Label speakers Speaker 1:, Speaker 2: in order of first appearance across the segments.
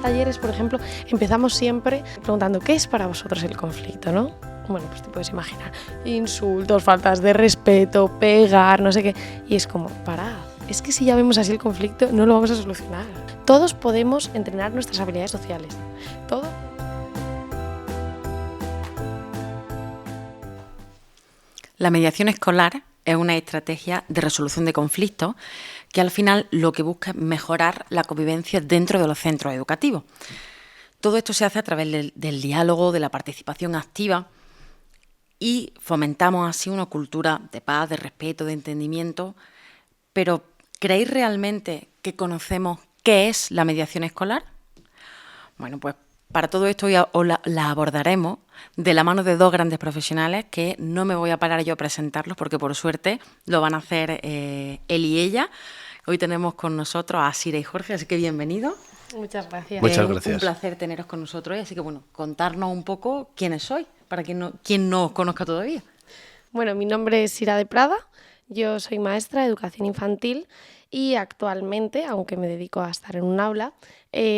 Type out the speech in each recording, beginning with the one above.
Speaker 1: talleres, por ejemplo, empezamos siempre preguntando ¿qué es para vosotros el conflicto, no? Bueno, pues te puedes imaginar, insultos, faltas de respeto, pegar, no sé qué, y es como, parad, es que si ya vemos así el conflicto no lo vamos a solucionar. Todos podemos entrenar nuestras habilidades sociales, todos.
Speaker 2: La mediación escolar es una estrategia de resolución de conflictos que al final lo que busca es mejorar la convivencia dentro de los centros educativos. Todo esto se hace a través del diálogo, de la participación activa y fomentamos así una cultura de paz, de respeto, de entendimiento. Pero, ¿creéis realmente que conocemos qué es la mediación escolar? Bueno, pues para todo esto hoy la abordaremos de la mano de dos grandes profesionales que no me voy a parar yo a presentarlos porque por suerte lo van a hacer él y ella. Hoy tenemos con nosotros a Sira y Jorge, así que bienvenidos.
Speaker 1: Muchas gracias.
Speaker 3: Muchas gracias.
Speaker 2: Un placer teneros con nosotros hoy, así que bueno, contarnos un poco quiénes sois, para quien no os conozca todavía.
Speaker 1: Bueno, mi nombre es Sira de Prada, yo soy maestra de educación infantil y actualmente, aunque me dedico a estar en un aula,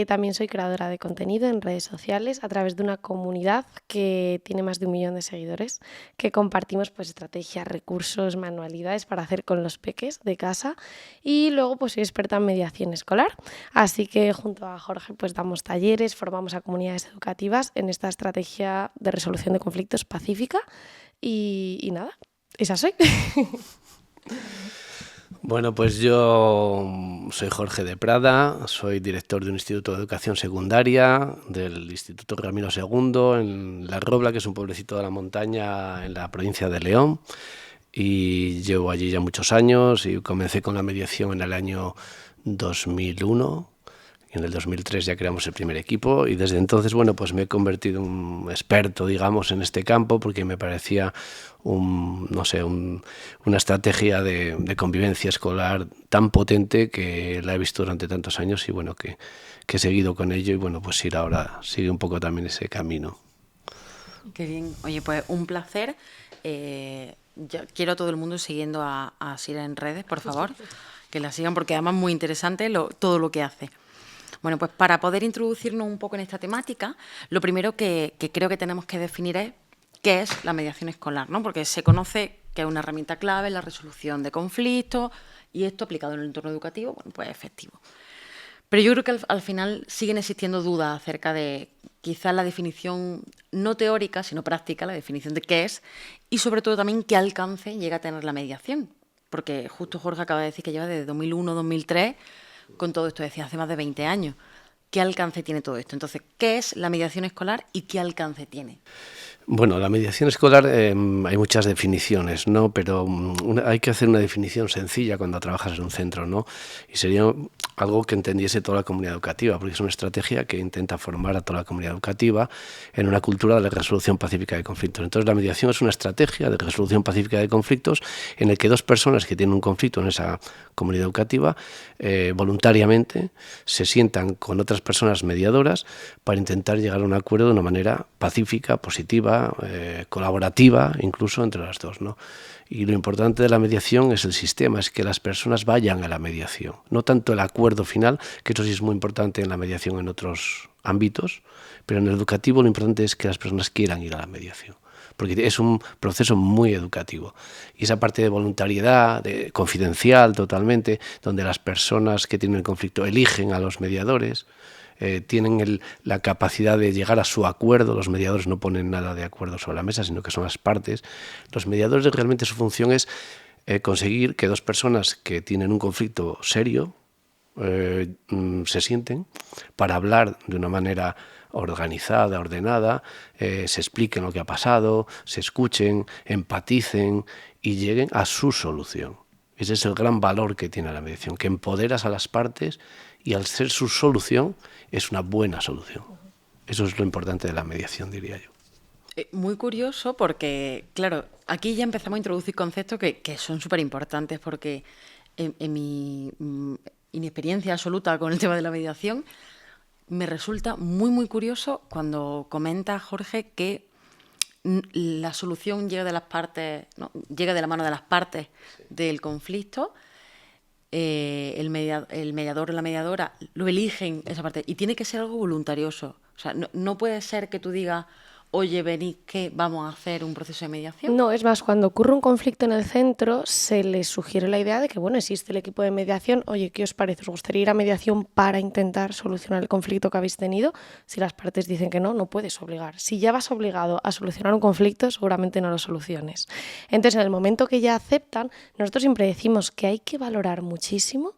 Speaker 1: también soy creadora de contenido en redes sociales a través de una comunidad que tiene más de 1 millón de seguidores, que compartimos pues estrategias, recursos, manualidades para hacer con los peques de casa y luego pues soy experta en mediación escolar, así que junto a Jorge pues damos talleres, formamos a comunidades educativas en esta estrategia de resolución de conflictos pacífica y nada, esa soy.
Speaker 3: Bueno, pues yo soy Jorge de Prada, soy director de un instituto de educación secundaria, del Instituto Ramiro II, en La Robla, que es un pueblecito de la montaña en la provincia de León, y llevo allí ya muchos años y comencé con la mediación en el año 2001. Y en el 2003 ya creamos el primer equipo y desde entonces, bueno, pues me he convertido en un experto, digamos, en este campo porque me parecía una estrategia de convivencia escolar tan potente que la he visto durante tantos años y bueno, que he seguido con ello y bueno, pues ir ahora sigue un poco también ese camino.
Speaker 2: Qué bien. Oye, pues un placer. Yo quiero a todo el mundo siguiendo a Sira en redes, por favor, que la sigan porque además es muy interesante todo lo que hace. Bueno, pues para poder introducirnos un poco en esta temática, lo primero que creo que tenemos que definir es qué es la mediación escolar, ¿no? Porque se conoce que es una herramienta clave en la resolución de conflictos y esto aplicado en el entorno educativo, bueno, pues es efectivo. Pero yo creo que al final siguen existiendo dudas acerca de quizás la definición no teórica, sino práctica, la definición de qué es y sobre todo también qué alcance llega a tener la mediación. Porque justo Jorge acaba de decir que lleva desde 2001-2003 con todo esto, decía, hace más de 20 años. ¿Qué alcance tiene todo esto? Entonces, ¿qué es la mediación escolar y qué alcance tiene?
Speaker 3: Bueno, la mediación escolar hay muchas definiciones, ¿no? Pero hay que hacer una definición sencilla cuando trabajas en un centro, ¿no? Y sería algo que entendiese toda la comunidad educativa, porque es una estrategia que intenta formar a toda la comunidad educativa en una cultura de la resolución pacífica de conflictos. Entonces, la mediación es una estrategia de resolución pacífica de conflictos en el que dos personas que tienen un conflicto en esa comunidad educativa voluntariamente se sientan con otras personas mediadoras para intentar llegar a un acuerdo de una manera pacífica, positiva, colaborativa, incluso entre las dos, ¿no? Y lo importante de la mediación es el sistema, es que las personas vayan a la mediación, no tanto el acuerdo final, que eso sí es muy importante en la mediación en otros ámbitos, pero en el educativo lo importante es que las personas quieran ir a la mediación, porque es un proceso muy educativo. Y esa parte de voluntariedad, confidencial totalmente, donde las personas que tienen el conflicto eligen a los mediadores, tienen la capacidad de llegar a su acuerdo. Los mediadores no ponen nada de acuerdo sobre la mesa, sino que son las partes. Los mediadores realmente su función es conseguir que dos personas que tienen un conflicto serio se sienten para hablar de una manera organizada, ordenada, se expliquen lo que ha pasado, se escuchen, empaticen y lleguen a su solución. Ese es el gran valor que tiene la mediación, que empoderas a las partes y al ser su solución es una buena solución. Eso es lo importante de la mediación, diría yo.
Speaker 2: Muy curioso porque, claro, aquí ya empezamos a introducir conceptos que son súper importantes porque en mi inexperiencia absoluta con el tema de la mediación me resulta muy, muy curioso cuando comenta Jorge que la solución llega de las partes, ¿no? Llega de la mano de las partes del conflicto el mediador o la mediadora lo eligen esa parte y tiene que ser algo voluntarioso. O sea, no puede ser que tú digas, oye, venid, que vamos a hacer un proceso de mediación.
Speaker 1: No, es más, cuando ocurre un conflicto en el centro, se les sugiere la idea de que, bueno, existe el equipo de mediación. Oye, ¿qué os parece? ¿Os gustaría ir a mediación para intentar solucionar el conflicto que habéis tenido? Si las partes dicen que no, no puedes obligar. Si ya vas obligado a solucionar un conflicto, seguramente no lo soluciones. Entonces, en el momento que ya aceptan, nosotros siempre decimos que hay que valorar muchísimo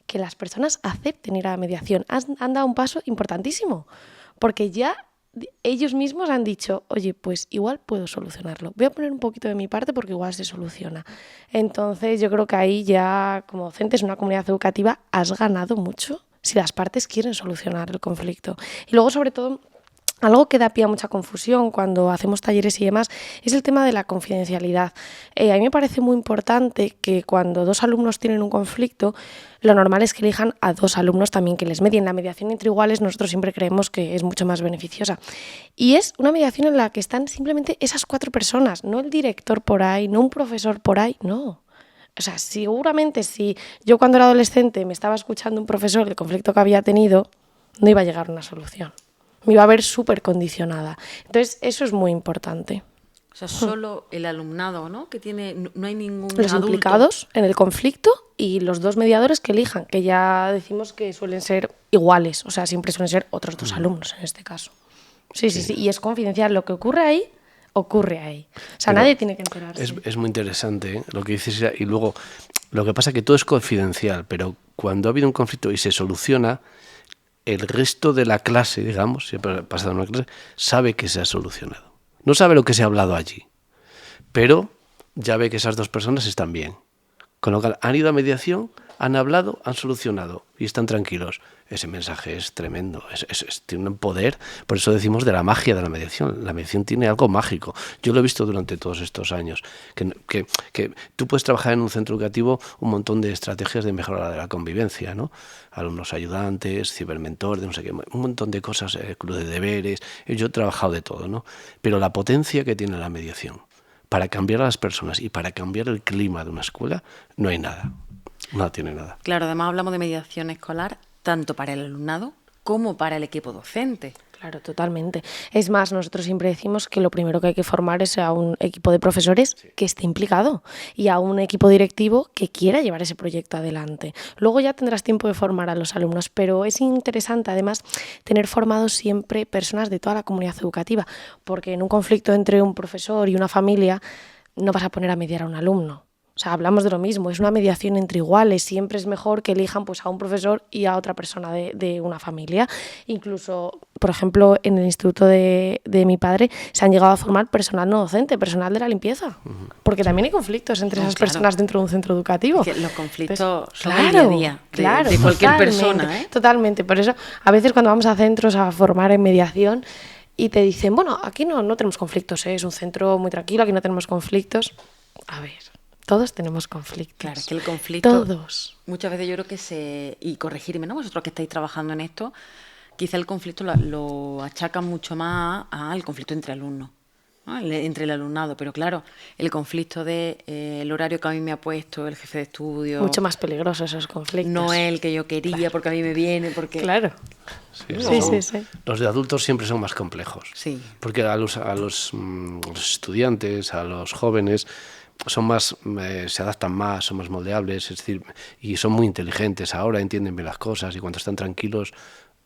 Speaker 1: que las personas acepten ir a la mediación. Han dado un paso importantísimo, porque ya ellos mismos han dicho, oye, pues igual puedo solucionarlo. Voy a poner un poquito de mi parte porque igual se soluciona. Entonces yo creo que ahí ya, como docentes en una comunidad educativa, has ganado mucho si las partes quieren solucionar el conflicto. Y luego, sobre todo, algo que da pie a mucha confusión cuando hacemos talleres y demás es el tema de la confidencialidad. A mí me parece muy importante que cuando dos alumnos tienen un conflicto, lo normal es que elijan a dos alumnos también que les medien. La mediación entre iguales nosotros siempre creemos que es mucho más beneficiosa. Y es una mediación en la que están simplemente esas 4 personas, no el director por ahí, no un profesor por ahí, no. O sea, seguramente si yo cuando era adolescente me estaba escuchando un profesor del conflicto que había tenido, no iba a llegar a una solución. Me iba a ver súper condicionada. Entonces, eso es muy importante.
Speaker 2: O sea, solo el alumnado, ¿no? Que tiene, no hay ningún
Speaker 1: Los
Speaker 2: adulto
Speaker 1: implicados en el conflicto y los 2 mediadores que elijan, que ya decimos que suelen ser iguales, o sea, siempre suelen ser otros 2 alumnos en este caso. Sí, y es confidencial. Lo que ocurre ahí, ocurre ahí. O sea,
Speaker 3: Pero
Speaker 1: nadie tiene que enterarse.
Speaker 3: Es muy interesante, ¿eh?, lo que dices. Y luego, lo que pasa es que todo es confidencial, pero cuando ha habido un conflicto y se soluciona, el resto de la clase, digamos, si ha pasado en una clase, sabe que se ha solucionado. No sabe lo que se ha hablado allí, pero ya ve que esas 2 personas están bien. Con lo cual, han ido a mediación, han hablado, han solucionado y están tranquilos. Ese mensaje es tremendo, tiene un poder. Por eso decimos de la magia de la mediación. La mediación tiene algo mágico. Yo lo he visto durante todos estos años, que tú puedes trabajar en un centro educativo un montón de estrategias de mejora de la convivencia, ¿no? Alumnos ayudantes, cibermentor, de no sé qué, un montón de cosas, club de deberes. Yo he trabajado de todo, ¿no? Pero la potencia que tiene la mediación para cambiar a las personas y para cambiar el clima de una escuela, no hay nada. No tiene nada.
Speaker 2: Claro, además hablamos de mediación escolar tanto para el alumnado como para el equipo docente.
Speaker 1: Claro, totalmente. Es más, nosotros siempre decimos que lo primero que hay que formar es a un equipo de profesores que esté implicado y a un equipo directivo que quiera llevar ese proyecto adelante. Luego ya tendrás tiempo de formar a los alumnos, pero es interesante además tener formados siempre personas de toda la comunidad educativa, porque en un conflicto entre un profesor y una familia no vas a poner a mediar a un alumno. O sea, hablamos de lo mismo, es una mediación entre iguales, siempre es mejor que elijan pues, a un profesor y a otra persona de una familia. Incluso, por ejemplo, en el instituto de mi padre se han llegado a formar personal no docente, personal de la limpieza, porque también hay conflictos entre esas personas dentro de un centro educativo.
Speaker 2: Que los conflictos son el día a día de cualquier persona, ¿eh?
Speaker 1: Totalmente, por eso a veces cuando vamos a centros a formar en mediación y te dicen, bueno, aquí no tenemos conflictos, es un centro muy tranquilo, aquí no tenemos conflictos. A ver... Todos tenemos conflictos.
Speaker 2: Claro, es que el conflicto...
Speaker 1: Todos.
Speaker 2: Muchas veces yo creo que y corregirme, ¿no? Vosotros que estáis trabajando en esto, quizá el conflicto lo achacan mucho más al conflicto entre alumnos, ¿no? Entre el alumnado. Pero claro, el conflicto el horario que a mí me ha puesto el jefe de estudio...
Speaker 1: Mucho más peligrosos esos conflictos.
Speaker 2: No es el que yo quería, porque a mí me viene, porque...
Speaker 1: Claro.
Speaker 3: Sí. Los de adultos siempre son más complejos.
Speaker 2: Sí.
Speaker 3: Porque a los estudiantes, a los jóvenes... son más, se adaptan más, son más moldeables, es decir, y son muy inteligentes ahora, entienden bien las cosas y cuando están tranquilos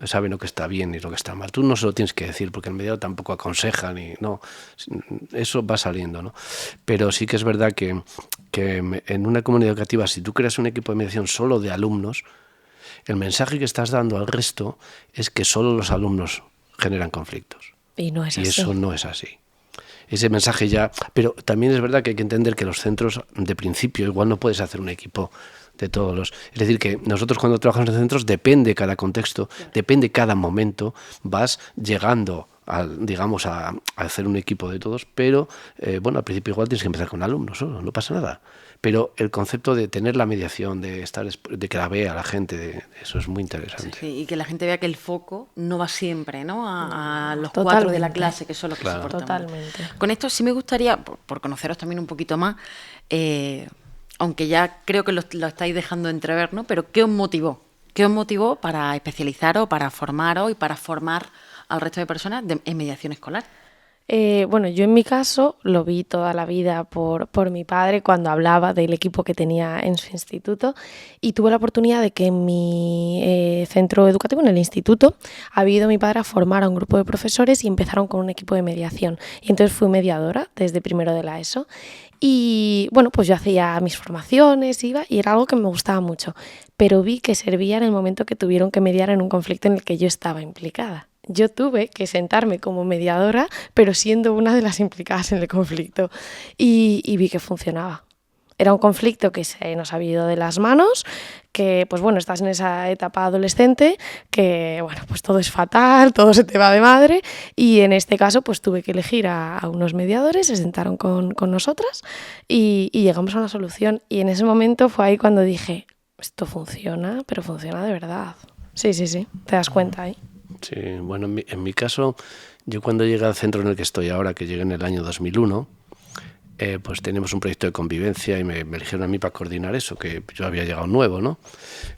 Speaker 3: saben lo que está bien y lo que está mal. Tú no se lo tienes que decir porque el mediador tampoco aconseja ni no, eso va saliendo, ¿no? Pero sí que es verdad que en una comunidad educativa, si tú creas un equipo de mediación solo de alumnos, el mensaje que estás dando al resto es que solo los alumnos generan conflictos.
Speaker 1: Y no es así.
Speaker 3: Y eso no es así. Ese mensaje ya... Pero también es verdad que hay que entender que los centros, de principio, igual no puedes hacer un equipo de todos los... Es decir, que nosotros cuando trabajamos en centros, depende cada contexto, depende cada momento, vas llegando digamos, a hacer un equipo de todos, pero bueno, al principio igual tienes que empezar con alumnos solo, no pasa nada. Pero el concepto de tener la mediación, de que la vea la gente, eso es muy interesante.
Speaker 2: Sí, y que la gente vea que el foco no va siempre, ¿no? A los
Speaker 1: Totalmente.
Speaker 2: 4 de la clase, que son los que soportan.
Speaker 1: Totalmente.
Speaker 2: Con esto sí me gustaría, por conoceros también un poquito más, aunque ya creo que lo estáis dejando entrever, ¿no? Pero ¿qué os motivó? ¿Qué os motivó para especializaros, para formaros y para formar al resto de personas en mediación escolar?
Speaker 1: Bueno, yo en mi caso lo vi toda la vida por mi padre cuando hablaba del equipo que tenía en su instituto, y tuve la oportunidad de que en mi centro educativo, en el instituto, había ido mi padre a formar a un grupo de profesores y empezaron con un equipo de mediación. Y entonces fui mediadora desde primero de la ESO. Y bueno, pues yo hacía mis formaciones, iba, y era algo que me gustaba mucho, pero vi que servía en el momento que tuvieron que mediar en un conflicto en el que yo estaba implicada. Yo tuve que sentarme como mediadora, pero siendo una de las implicadas en el conflicto, y vi que funcionaba. Era un conflicto que se nos había ido de las manos, que pues bueno, estás en esa etapa adolescente, que bueno, pues todo es fatal, todo se te va de madre, y en este caso pues tuve que elegir a unos mediadores, se sentaron con nosotras y llegamos a una solución, y en ese momento fue ahí cuando dije, esto funciona, pero funciona de verdad. Sí, te das cuenta ahí.
Speaker 3: Sí, bueno, en mi caso, yo cuando llegué al centro en el que estoy ahora, que llegué en el año 2001, pues teníamos un proyecto de convivencia y me eligieron a mí para coordinar eso, que yo había llegado nuevo, ¿no?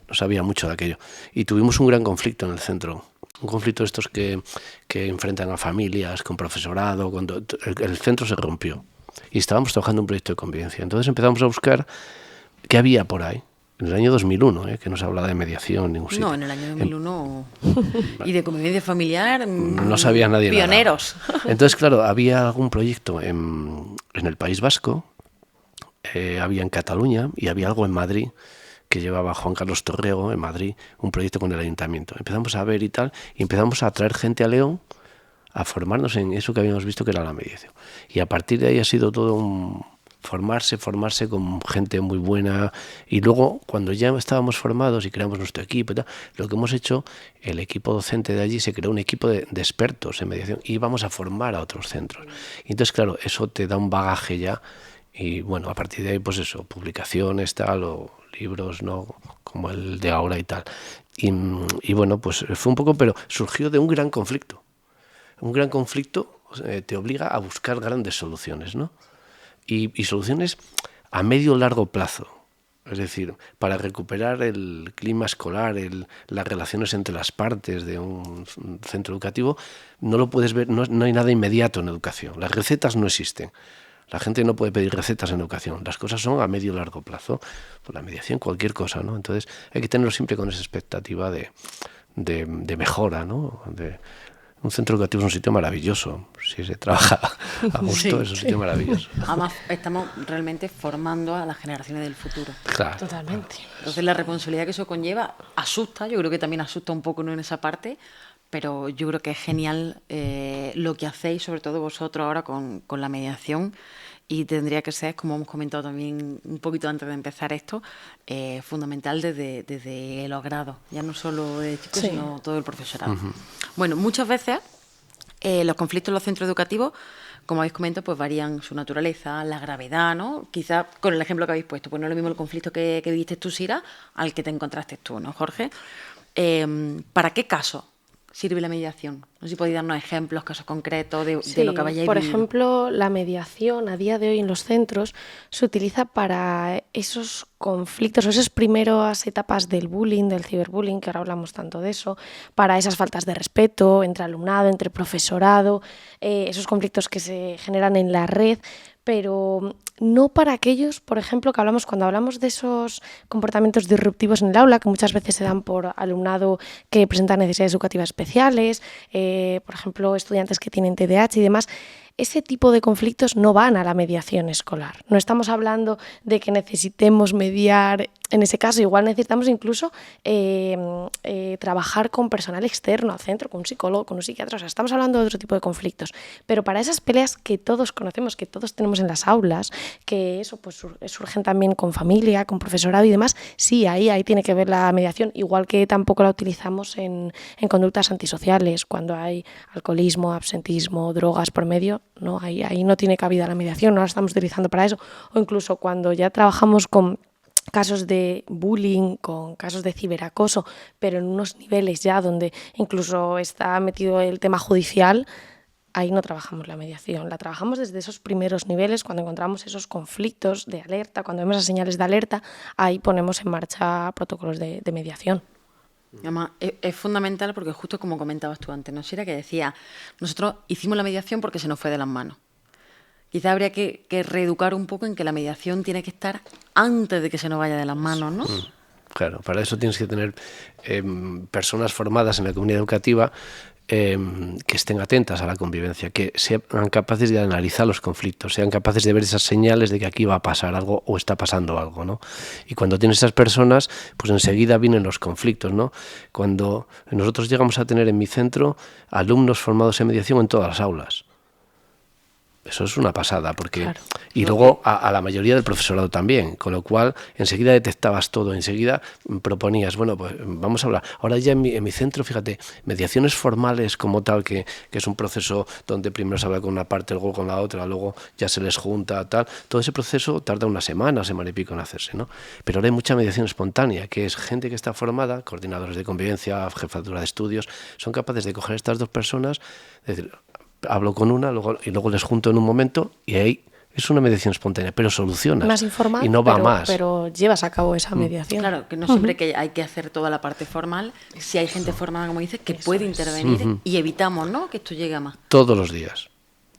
Speaker 3: No sabía mucho de aquello. Y tuvimos un gran conflicto en el centro. Un conflicto de estos que enfrentan a familias, con profesorado, cuando el centro se rompió. Y estábamos trabajando un proyecto de convivencia. Entonces empezamos a buscar qué había por ahí. En el año 2001, que no se habla de mediación en ningún sitio.
Speaker 2: No, en el año 2001 y de convivencia familiar,
Speaker 3: no sabía nadie
Speaker 2: pioneros.
Speaker 3: Nada. Entonces, claro, había algún proyecto en el País Vasco, había en Cataluña y había algo en Madrid que llevaba Juan Carlos Torrego en Madrid, un proyecto con el ayuntamiento. Empezamos a ver y tal, y empezamos a traer gente a León a formarnos en eso que habíamos visto que era la mediación. Y a partir de ahí ha sido todo un formarse con gente muy buena, y luego cuando ya estábamos formados y creamos nuestro equipo y tal, lo que hemos hecho, el equipo docente de allí se creó un equipo de expertos en mediación y íbamos a formar a otros centros. Y entonces, claro, eso te da un bagaje ya, y bueno, a partir de ahí, pues eso, publicaciones, tal, o libros, ¿no? Como el de ahora y tal. Y bueno, pues fue un poco, pero surgió de un gran conflicto. Un gran conflicto te obliga a buscar grandes soluciones, ¿no? Y soluciones a medio largo plazo. Es decir, para recuperar el clima escolar, las relaciones entre las partes de un centro educativo, no lo puedes ver, no hay nada inmediato en educación. Las recetas no existen. La gente no puede pedir recetas en educación. Las cosas son a medio largo plazo. Pues la mediación, cualquier cosa, ¿no? Entonces hay que tenerlo siempre con esa expectativa de mejora, ¿no? Un centro educativo es un sitio maravilloso. Si se trabaja a gusto, sí, es un sitio maravilloso.
Speaker 2: Además, estamos realmente formando a las generaciones del futuro.
Speaker 3: Claro.
Speaker 1: Totalmente.
Speaker 2: Entonces, la responsabilidad que eso conlleva asusta. Yo creo que también asusta un poco, ¿no?, en esa parte. Pero yo creo que es genial lo que hacéis, sobre todo vosotros ahora con la mediación. Y tendría que ser, como hemos comentado también un poquito antes de empezar esto, fundamental desde los grados, ya no solo de chicos, sí, sino todo el profesorado. Uh-huh. Bueno, muchas veces los conflictos en los centros educativos, como habéis comentado, pues varían su naturaleza, la gravedad, ¿no? Quizás con el ejemplo que habéis puesto, pues no es lo mismo el conflicto que viviste tú, Sira, al que te encontraste tú, ¿no, Jorge? ¿Para qué caso sirve la mediación? No sé si podéis darnos ejemplos, casos concretos de lo que vayáis
Speaker 1: por
Speaker 2: vivido.
Speaker 1: ejemplo, la mediación a día de hoy en los centros se utiliza para esos conflictos o esas primeras etapas del bullying, del ciberbullying, que ahora hablamos tanto de eso, para esas faltas de respeto entre alumnado, entre profesorado, esos conflictos que se generan en la red, pero no para aquellos, por ejemplo, que hablamos cuando hablamos de esos comportamientos disruptivos en el aula, que muchas veces se dan por alumnado que presenta necesidades educativas especiales, por ejemplo, estudiantes que tienen TDAH y demás. Ese tipo de conflictos no van a la mediación escolar. No estamos hablando de que necesitemos mediar en ese caso. Igual necesitamos incluso trabajar con personal externo al centro, con un psicólogo, con un psiquiatra. O sea, estamos hablando de otro tipo de conflictos. Pero para esas peleas que todos conocemos, que todos tenemos en las aulas, que eso pues surgen también con familia, con profesorado y demás, sí, ahí tiene que ver la mediación. Igual que tampoco la utilizamos en conductas antisociales, cuando hay alcoholismo, absentismo, drogas por medio. No, ahí no tiene cabida la mediación, no la estamos utilizando para eso. O incluso cuando ya trabajamos con casos de bullying, con casos de ciberacoso, pero en unos niveles ya donde incluso está metido el tema judicial, ahí no trabajamos la mediación, la trabajamos desde esos primeros niveles, cuando encontramos esos conflictos de alerta, cuando vemos las señales de alerta, ahí ponemos en marcha protocolos de mediación.
Speaker 2: Además, es fundamental porque justo como comentabas tú antes, ¿no, Sira? Que decía, nosotros hicimos la mediación porque se nos fue de las manos. Quizá habría que reeducar un poco en que la mediación tiene que estar antes de que se nos vaya de las manos, ¿no?
Speaker 3: Claro, para eso tienes que tener personas formadas en la comunidad educativa que estén atentas a la convivencia, que sean capaces de analizar los conflictos, sean capaces de ver esas señales de que aquí va a pasar algo o está pasando algo, ¿no? Y cuando tienes esas personas, pues enseguida vienen los conflictos, ¿no? Cuando nosotros llegamos a tener en mi centro alumnos formados en mediación en todas las aulas. Eso es una pasada, porque
Speaker 1: Claro.
Speaker 3: y luego a la mayoría del profesorado también, con lo cual enseguida detectabas todo, enseguida proponías, bueno, pues vamos a hablar. Ahora ya en mi centro, fíjate, mediaciones formales como tal, que es un proceso donde primero se habla con una parte, luego con la otra, luego ya se les junta, tal, todo ese proceso tarda una semana y pico en hacerse, ¿no? Pero ahora hay mucha mediación espontánea, que es gente que está formada, coordinadores de convivencia, jefatura de estudios, son capaces de coger estas dos personas, decir, hablo con una y luego les junto en un momento y ahí es una mediación espontánea, pero soluciona.
Speaker 1: Más informal,
Speaker 3: y no va más.
Speaker 1: pero llevas a cabo esa mediación.
Speaker 2: Claro, que no siempre que hay que hacer toda la parte formal, si hay gente formada, como dices, que puede intervenir y evitamos, ¿no?, que esto llegue a más.
Speaker 3: Todos los días,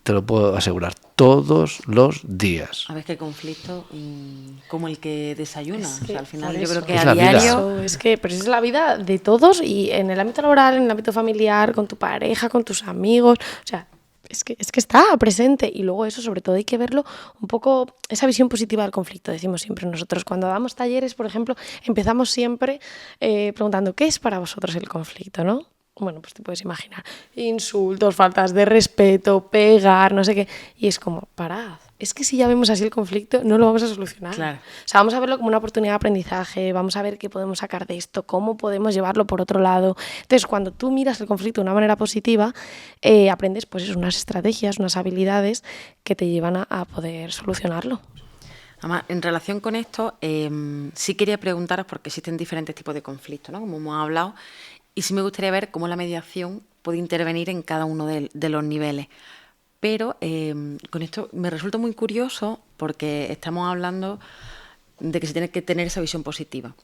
Speaker 3: te lo puedo asegurar, todos los días.
Speaker 2: A ver qué conflicto como el que desayuna.
Speaker 1: Es que
Speaker 2: o sea, al final
Speaker 1: por
Speaker 2: yo
Speaker 1: eso.
Speaker 2: creo que
Speaker 3: Es
Speaker 2: a
Speaker 3: la vida.
Speaker 2: diario...
Speaker 1: Pero es la vida de todos y en el ámbito laboral, en el ámbito familiar, con tu pareja, con tus amigos, o sea, es que está presente y luego eso sobre todo hay que verlo un poco, esa visión positiva del conflicto, decimos siempre nosotros. Cuando damos talleres, por ejemplo, empezamos siempre preguntando ¿qué es para vosotros el conflicto?, ¿no? Bueno, pues te puedes imaginar, insultos, faltas de respeto, pegar, no sé qué, y es como, parad, es que si ya vemos así el conflicto no lo vamos a solucionar.
Speaker 2: Claro.
Speaker 1: O sea, vamos a verlo como una oportunidad de aprendizaje, vamos a ver qué podemos sacar de esto, cómo podemos llevarlo por otro lado. Entonces, cuando tú miras el conflicto de una manera positiva, aprendes pues unas estrategias, unas habilidades que te llevan a poder solucionarlo.
Speaker 2: Además, en relación con esto, sí quería preguntaros, porque existen diferentes tipos de conflictos, ¿no?, como hemos hablado, y sí me gustaría ver cómo la mediación puede intervenir en cada uno de los niveles. Pero con esto me resulta muy curioso porque estamos hablando de que se tiene que tener esa visión positiva.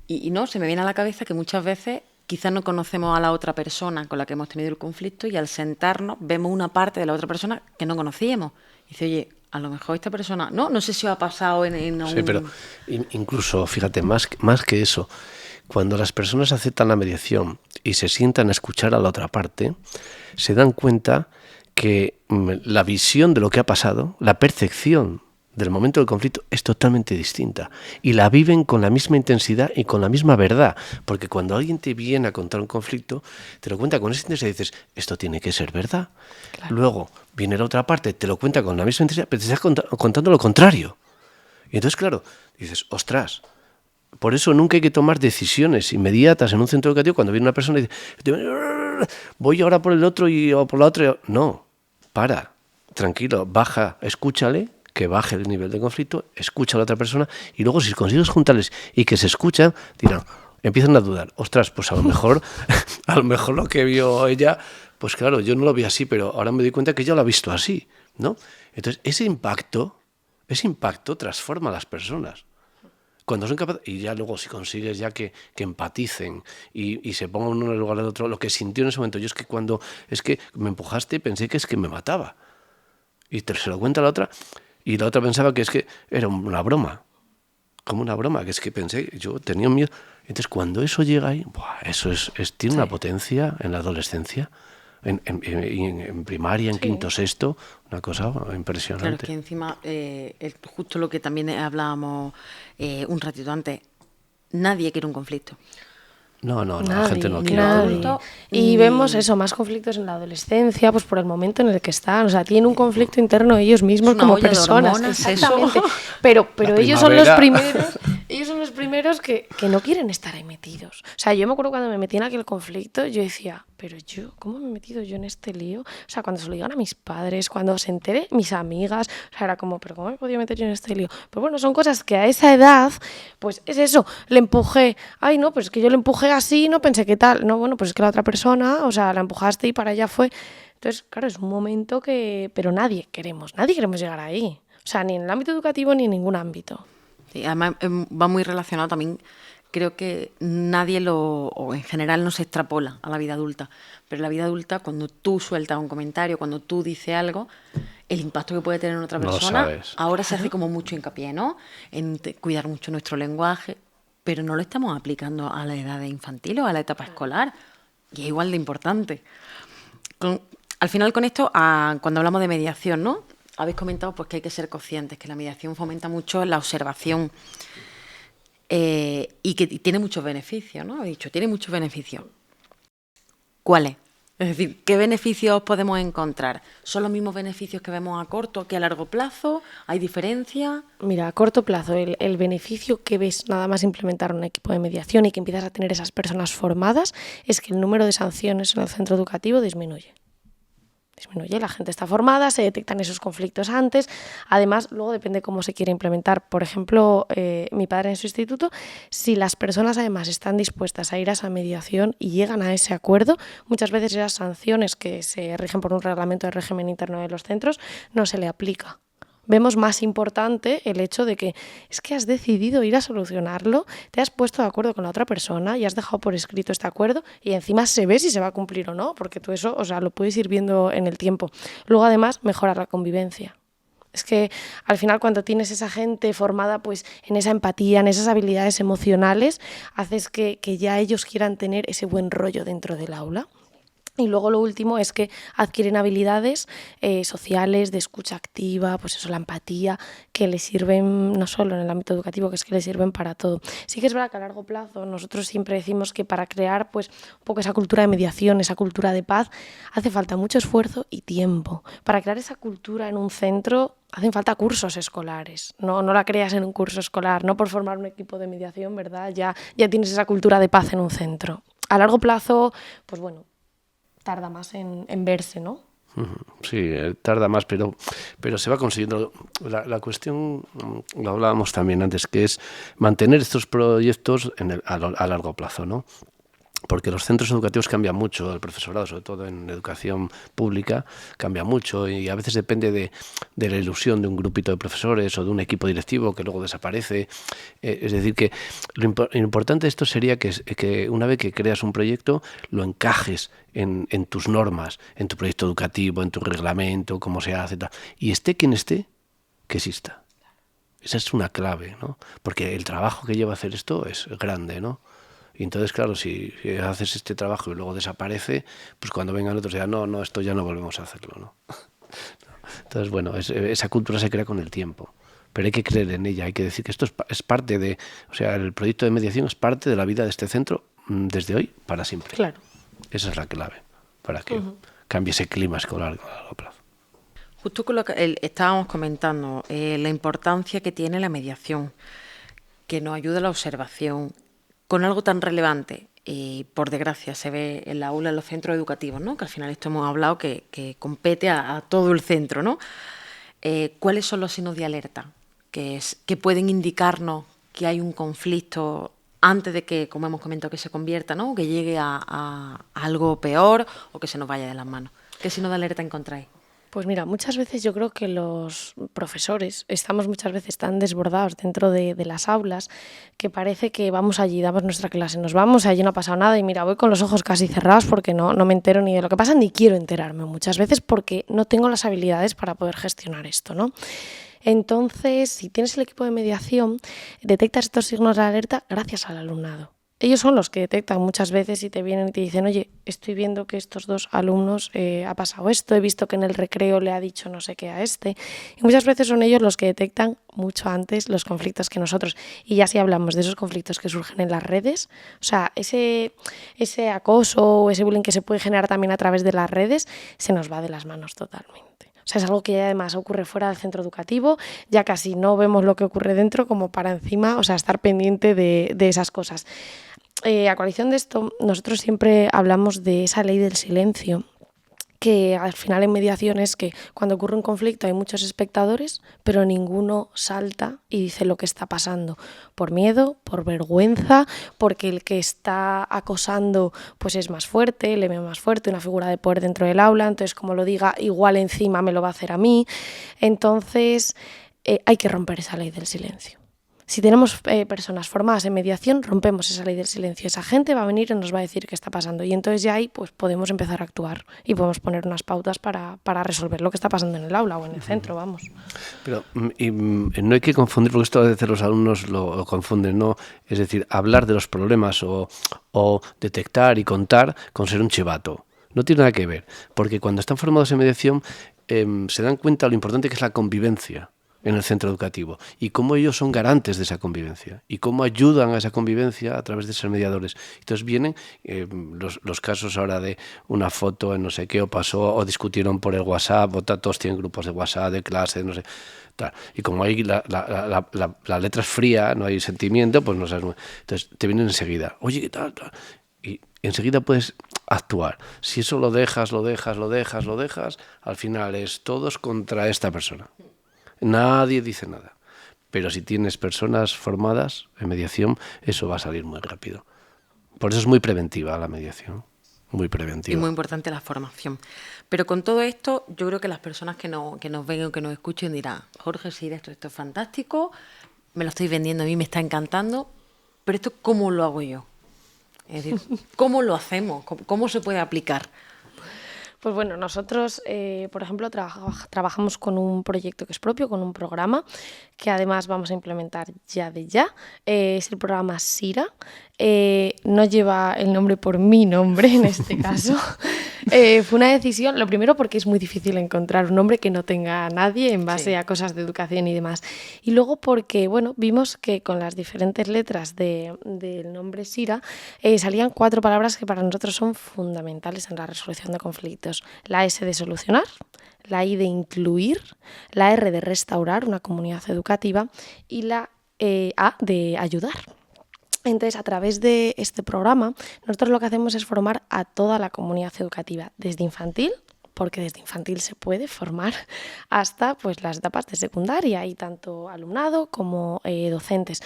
Speaker 2: Y no, se me viene a la cabeza que muchas veces quizás no conocemos a la otra persona con la que hemos tenido el conflicto y al sentarnos vemos una parte de la otra persona que no conocíamos. Y dice, oye, a lo mejor esta persona... No sé si ha pasado en un...
Speaker 3: Sí, pero incluso, fíjate, más que eso, cuando las personas aceptan la mediación y se sientan a escuchar a la otra parte, se dan cuenta que la visión de lo que ha pasado, la percepción del momento del conflicto es totalmente distinta y la viven con la misma intensidad y con la misma verdad, porque cuando alguien te viene a contar un conflicto, te lo cuenta con esa intensidad y dices, esto tiene que ser verdad. Claro. Luego viene la otra parte, te lo cuenta con la misma intensidad, pero te está contando lo contrario. Y entonces, claro, dices, ostras, por eso nunca hay que tomar decisiones inmediatas en un centro educativo cuando viene una persona y dice, voy ahora por el otro o por la otra. No, para, tranquilo, baja, escúchale, que baje el nivel de conflicto, escucha a la otra persona y luego si consigues juntarles y que se escuchan, dirán, empiezan a dudar, ostras, pues a lo mejor lo que vio ella, pues claro, yo no lo vi así, pero ahora me doy cuenta que ella lo ha visto así, ¿no? Entonces, ese impacto transforma a las personas. Cuando son capaces, y ya luego si consigues ya que empaticen y se pongan uno en el lugar del otro, lo que sintió en ese momento, yo es que me empujaste, pensé que es que me mataba. Y se lo cuenta a la otra, y la otra pensaba que es que era una broma, como una broma, que es que pensé, yo tenía miedo. Entonces cuando eso llega ahí, eso tiene una potencia en la adolescencia, en primaria, en quinto, sexto, una cosa impresionante.
Speaker 2: Claro, es que encima, justo lo que también hablábamos un ratito antes, nadie quiere un conflicto.
Speaker 3: No,
Speaker 1: nadie,
Speaker 3: la gente no quiere.
Speaker 1: Y vemos eso, más conflictos en la adolescencia, pues por el momento en el que están. O sea, tienen un conflicto interno ellos mismos como personas. Exactamente. Pero ellos son los primeros que no quieren estar ahí metidos. O sea, yo me acuerdo cuando me metí en aquel conflicto, yo decía, pero yo, ¿cómo me he metido yo en este lío? O sea, cuando se lo digan a mis padres, cuando se entere mis amigas, o sea, era como, pero ¿cómo me he podido meter yo en este lío? Pero bueno, son cosas que a esa edad, pues es eso, le empujé. Ay, no, pues es que yo le empujé así, no pensé qué tal. No, bueno, pues es que la otra persona, o sea, la empujaste y para allá fue. Entonces, claro, es un momento que... Pero nadie queremos llegar ahí. O sea, ni en el ámbito educativo ni en ningún ámbito.
Speaker 2: Sí, además va muy relacionado también, creo que nadie o en general no se extrapola a la vida adulta, pero en la vida adulta, cuando tú sueltas un comentario, cuando tú dices algo, el impacto que puede tener en otra persona, ahora se hace como mucho hincapié, ¿no? En cuidar mucho nuestro lenguaje, pero no lo estamos aplicando a la edad infantil o a la etapa escolar, y es igual de importante. Al final con esto, cuando hablamos de mediación, ¿no? Habéis comentado pues, que hay que ser conscientes, que la mediación fomenta mucho la observación y que tiene muchos beneficios, ¿no? He dicho, tiene muchos beneficios. ¿Cuáles? Es decir, ¿qué beneficios podemos encontrar? ¿Son los mismos beneficios que vemos a corto que a largo plazo? ¿Hay diferencia?
Speaker 1: Mira, a corto plazo, el beneficio que ves nada más implementar un equipo de mediación y que empiezas a tener esas personas formadas es que el número de sanciones en el centro educativo disminuye, la gente está formada, se detectan esos conflictos antes. Además, luego depende cómo se quiere implementar. Por ejemplo, mi padre en su instituto, si las personas además están dispuestas a ir a esa mediación y llegan a ese acuerdo, muchas veces esas sanciones que se rigen por un reglamento de régimen interno de los centros no se le aplica. Vemos más importante el hecho de que es que has decidido ir a solucionarlo, te has puesto de acuerdo con la otra persona y has dejado por escrito este acuerdo y encima se ve si se va a cumplir o no, porque tú eso, o sea, lo puedes ir viendo en el tiempo. Luego, además, mejorar la convivencia. Es que al final cuando tienes esa gente formada pues en esa empatía, en esas habilidades emocionales, haces que ya ellos quieran tener ese buen rollo dentro del aula. Y luego lo último es que adquieren habilidades sociales, de escucha activa, pues eso, la empatía, que les sirven no solo en el ámbito educativo, que es que les sirven para todo. Sí que es verdad que a largo plazo nosotros siempre decimos que para crear pues un poco esa cultura de mediación, esa cultura de paz, hace falta mucho esfuerzo y tiempo. Para crear esa cultura en un centro hacen falta cursos escolares, no la creas en un curso escolar, no por formar un equipo de mediación, ¿verdad? Ya tienes esa cultura de paz en un centro. A largo plazo, pues bueno, tarda más en verse, ¿no?
Speaker 3: Sí, tarda más, pero se va consiguiendo. La cuestión, lo hablábamos también antes, que es mantener estos proyectos a largo plazo, ¿no? Porque los centros educativos cambian mucho, el profesorado, sobre todo en educación pública, cambia mucho y a veces depende de la ilusión de un grupito de profesores o de un equipo directivo que luego desaparece. Es decir, que lo importante de esto sería que una vez que creas un proyecto, lo encajes en tus normas, en tu proyecto educativo, en tu reglamento, cómo se hace, tal. Y esté quien esté, que exista. Esa es una clave, ¿no? Porque el trabajo que lleva a hacer esto es grande, ¿no? Y entonces, claro, si haces este trabajo y luego desaparece, pues cuando vengan otros dirán, no, esto ya no volvemos a hacerlo, ¿no? Entonces, bueno, esa cultura se crea con el tiempo, pero hay que creer en ella, hay que decir que esto es parte de, o sea, el proyecto de mediación es parte de la vida de este centro desde hoy para siempre.
Speaker 1: Claro.
Speaker 3: Esa es la clave, para que cambie ese clima escolar a largo plazo.
Speaker 2: Justo con lo que estábamos comentando, la importancia que tiene la mediación, que nos ayuda a la observación, con algo tan relevante, por desgracia, se ve en la aula, en los centros educativos, ¿no? Que al final esto hemos hablado que compete a todo el centro, ¿no? ¿Cuáles son los signos de alerta que pueden indicarnos que hay un conflicto antes de que, como hemos comentado, que se convierta, ¿no? O que llegue a algo peor o que se nos vaya de las manos? ¿Qué signo de alerta encontráis?
Speaker 1: Pues mira, muchas veces yo creo que los profesores estamos muchas veces tan desbordados dentro de las aulas que parece que vamos allí, damos nuestra clase, nos vamos, allí no ha pasado nada y mira, voy con los ojos casi cerrados porque no me entero ni de lo que pasa ni quiero enterarme muchas veces porque no tengo las habilidades para poder gestionar esto, ¿no? Entonces, si tienes el equipo de mediación, detectas estos signos de alerta gracias al alumnado. Ellos son los que detectan muchas veces y te vienen y te dicen, oye, estoy viendo que estos dos alumnos ha pasado esto, he visto que en el recreo le ha dicho no sé qué a este. Y muchas veces son ellos los que detectan mucho antes los conflictos que nosotros. Y ya si hablamos de esos conflictos que surgen en las redes, o sea, ese acoso o ese bullying que se puede generar también a través de las redes, se nos va de las manos totalmente. O sea, es algo que además ocurre fuera del centro educativo, ya casi no vemos lo que ocurre dentro como para encima, o sea, estar pendiente de esas cosas. A coalición de esto, nosotros siempre hablamos de esa ley del silencio que al final en mediación es que cuando ocurre un conflicto hay muchos espectadores, pero ninguno salta y dice lo que está pasando, por miedo, por vergüenza, porque el que está acosando pues es más fuerte, le ve más fuerte, una figura de poder dentro del aula, entonces como lo diga, igual encima me lo va a hacer a mí. Entonces hay que romper esa ley del silencio. Si tenemos personas formadas en mediación, rompemos esa ley del silencio. Esa gente va a venir y nos va a decir qué está pasando. Y entonces ya ahí pues, podemos empezar a actuar y podemos poner unas pautas para resolver lo que está pasando en el aula o en el centro, vamos.
Speaker 3: Pero no hay que confundir, porque esto a veces los alumnos lo confunden, ¿no? Es decir, hablar de los problemas o detectar y contar con ser un chivato. No tiene nada que ver, porque cuando están formados en mediación se dan cuenta de lo importante que es la convivencia en el centro educativo y cómo ellos son garantes de esa convivencia y cómo ayudan a esa convivencia a través de ser mediadores. Entonces vienen los casos ahora de una foto en no sé qué o pasó o discutieron por el WhatsApp o todos tienen grupos de WhatsApp, de clase, no sé, tal. Y como ahí la letra es fría, no hay sentimiento, pues no sabes. Entonces te vienen enseguida, oye, ¿qué tal? Y enseguida puedes actuar. Si eso lo dejas, al final es todos contra esta persona. Nadie dice nada. Pero si tienes personas formadas en mediación, eso va a salir muy rápido. Por eso es muy preventiva la mediación. Muy preventiva.
Speaker 2: Y muy importante la formación. Pero con todo esto, yo creo que las personas que nos ven o que nos escuchen dirán, Jorge, sí, esto es fantástico, me lo estoy vendiendo, a mí me está encantando, pero esto ¿cómo lo hago yo? Es decir, ¿cómo lo hacemos? ¿Cómo se puede aplicar?
Speaker 1: Pues bueno, nosotros, por ejemplo, trabajamos con un proyecto que es propio, con un programa que además vamos a implementar ya. Es el programa SIRA. No lleva el nombre por mi nombre en este caso. Fue una decisión, lo primero porque es muy difícil encontrar un nombre que no tenga a nadie en base a cosas de educación y demás. Y luego porque, bueno, vimos que con las diferentes letras del nombre SIRA salían 4 palabras que para nosotros son fundamentales en la resolución de conflictos. La S de solucionar, la I de incluir, la R de restaurar una comunidad educativa y la A de ayudar. Entonces, a través de este programa, nosotros lo que hacemos es formar a toda la comunidad educativa, desde infantil, porque desde infantil se puede formar, hasta pues, las etapas de secundaria y tanto alumnado como docentes,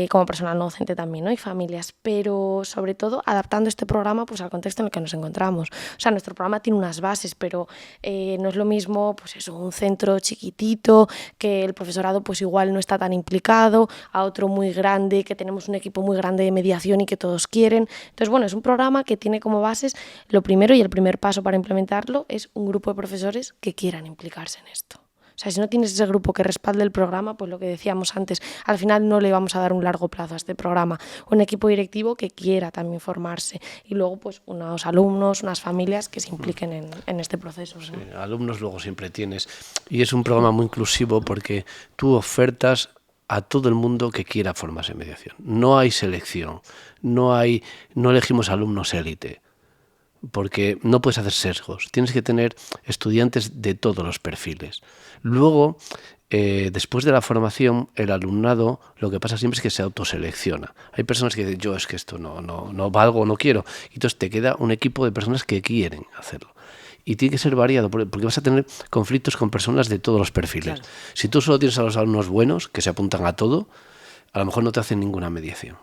Speaker 1: como personal no docente también, ¿no? Y familias, pero sobre todo adaptando este programa pues, al contexto en el que nos encontramos. O sea, nuestro programa tiene unas bases, pero no es lo mismo pues eso, un centro chiquitito, que el profesorado pues igual no está tan implicado, a otro muy grande, que tenemos un equipo muy grande de mediación y que todos quieren. Entonces, bueno, es un programa que tiene como bases lo primero y el primer paso para implementarlo es un grupo de profesores que quieran implicarse en esto. O sea, si no tienes ese grupo que respalde el programa, pues lo que decíamos antes, al final no le vamos a dar un largo plazo a este programa. Un equipo directivo que quiera también formarse y luego pues unos alumnos, unas familias que se impliquen en este proceso, ¿no?
Speaker 3: Sí, alumnos luego siempre tienes. Y es un programa muy inclusivo porque tú ofertas a todo el mundo que quiera formarse en mediación. No hay selección, no elegimos alumnos élite, porque no puedes hacer sesgos, tienes que tener estudiantes de todos los perfiles. Luego, después de la formación, el alumnado, lo que pasa siempre es que se autoselecciona. Hay personas que dicen, yo es que esto no valgo, no quiero, y entonces te queda un equipo de personas que quieren hacerlo. Y tiene que ser variado, porque vas a tener conflictos con personas de todos los perfiles. Claro. Si tú solo tienes a los alumnos buenos, que se apuntan a todo, a lo mejor no te hacen ninguna mediación.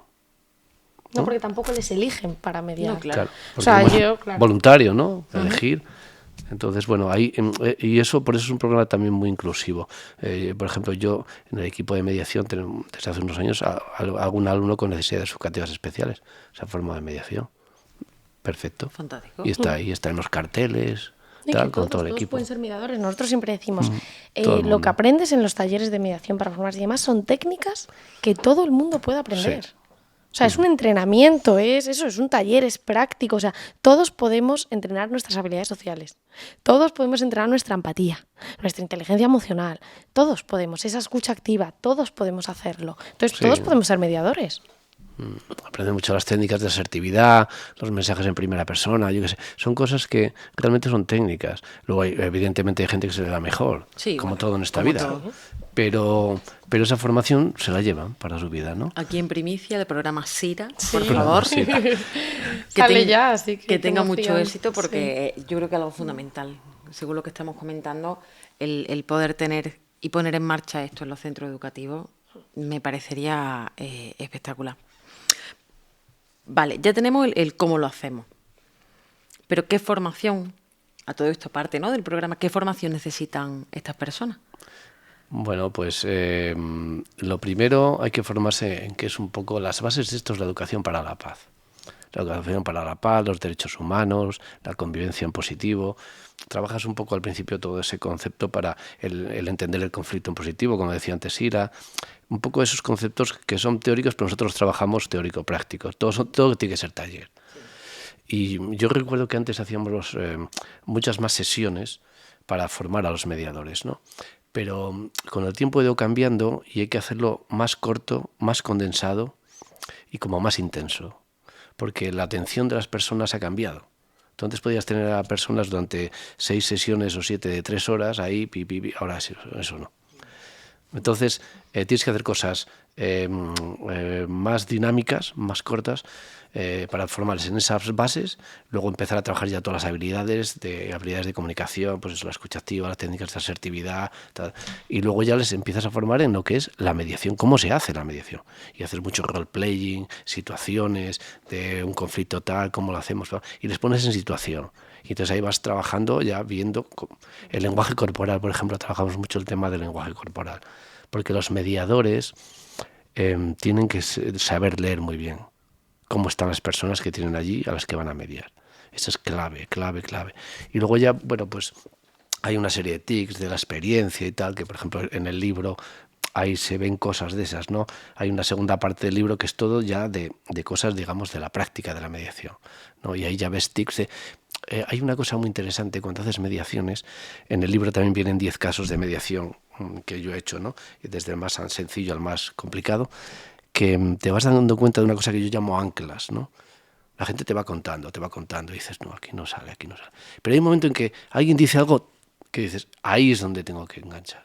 Speaker 1: No, porque tampoco les eligen para mediar.
Speaker 2: No, claro.
Speaker 1: O sea, claro.
Speaker 3: Voluntario, ¿no? Elegir. Entonces, bueno, ahí y eso por eso es un programa también muy inclusivo. Por ejemplo, yo en el equipo de mediación tenemos desde hace unos años algún alumno con necesidades educativas especiales. Se ha formado en mediación. Perfecto.
Speaker 2: Fantástico.
Speaker 3: Y está ahí, está en los carteles. Tal, con todo el equipo.
Speaker 1: Pueden ser mediadores. Nosotros siempre decimos, lo que aprendes en los talleres de mediación para formarse y demás son técnicas que todo el mundo puede aprender. Sí. O sea, es un entrenamiento, es un taller, es práctico. O sea, todos podemos entrenar nuestras habilidades sociales. Todos podemos entrenar nuestra empatía, nuestra inteligencia emocional. Todos podemos, esa escucha activa, todos podemos hacerlo. Entonces, todos podemos ser mediadores.
Speaker 3: Aprende mucho las técnicas de asertividad, los mensajes en primera persona, yo qué sé. Son cosas que realmente son técnicas. Luego, evidentemente, hay gente que se le da mejor, como todo en esta vida. Todo. pero esa formación se la llevan para su vida, ¿no?
Speaker 2: Aquí en primicia el programa Sira, por favor.
Speaker 1: Sale ya, así
Speaker 2: que tenga mucho
Speaker 1: emoción.
Speaker 2: éxito, porque yo creo que es algo fundamental, según lo que estamos comentando, el poder tener y poner en marcha esto en los centros educativos me parecería espectacular. Vale, ya tenemos el cómo lo hacemos, pero ¿qué formación, a todo esto aparte, ¿no?, del programa, qué formación necesitan estas personas?
Speaker 3: Bueno, pues lo primero hay que formarse en qué es un poco las bases de esto es la educación para la paz. La educación para la paz, los derechos humanos, la convivencia en positivo. Trabajas un poco al principio todo ese concepto para el entender el conflicto en positivo, como decía antes Ira. Un poco esos conceptos que son teóricos, pero nosotros trabajamos teórico-prácticos. Todo tiene que ser taller. Y yo recuerdo que antes hacíamos muchas más sesiones para formar a los mediadores, ¿no? Pero con el tiempo ha ido cambiando y hay que hacerlo más corto, más condensado y como más intenso, porque la atención de las personas ha cambiado. Tú antes podías tener a personas durante 6 sesiones o 7 de 3 horas, ahí, ahora eso no. Entonces, tienes que hacer cosas más dinámicas, más cortas, para formarles en esas bases, luego empezar a trabajar ya todas las habilidades de comunicación, pues eso, la escucha activa, las técnicas de asertividad, tal, y luego ya les empiezas a formar en lo que es la mediación, cómo se hace la mediación, y hacer mucho role-playing, situaciones de un conflicto tal, cómo lo hacemos, y les pones en situación. Y entonces ahí vas trabajando ya viendo el lenguaje corporal, por ejemplo, trabajamos mucho el tema del lenguaje corporal, porque los mediadores tienen que saber leer muy bien cómo están las personas que tienen allí a las que van a mediar. Eso es clave. Y luego ya, bueno, pues hay una serie de tics de la experiencia y tal, que por ejemplo en el libro ahí se ven cosas de esas, ¿no? Hay una segunda parte del libro que es todo ya de cosas, digamos, de la práctica de la mediación, ¿no? Y ahí ya ves tics de... hay una cosa muy interesante cuando haces mediaciones. En el libro también vienen 10 casos de mediación que yo he hecho, ¿no? Desde el más sencillo al más complicado, que te vas dando cuenta de una cosa que yo llamo anclas, ¿no? La gente te va contando, y dices, no, aquí no sale. Pero hay un momento en que alguien dice algo que dices, ahí es donde tengo que enganchar.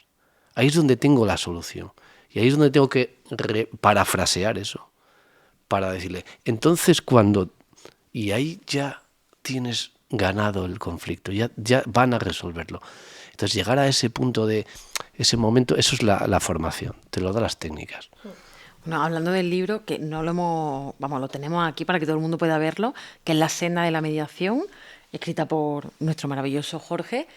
Speaker 3: Ahí es donde tengo la solución. Y ahí es donde tengo que parafrasear eso, para decirle, entonces cuando... Y ahí ya tienes ganado el conflicto, ya van a resolverlo. Entonces llegar a ese punto de ese momento, eso es la formación, te lo da las técnicas.
Speaker 2: Bueno, hablando del libro, que no lo hemos, vamos, lo tenemos aquí para que todo el mundo pueda verlo, que es La senda de la mediación, escrita por nuestro maravilloso Jorge.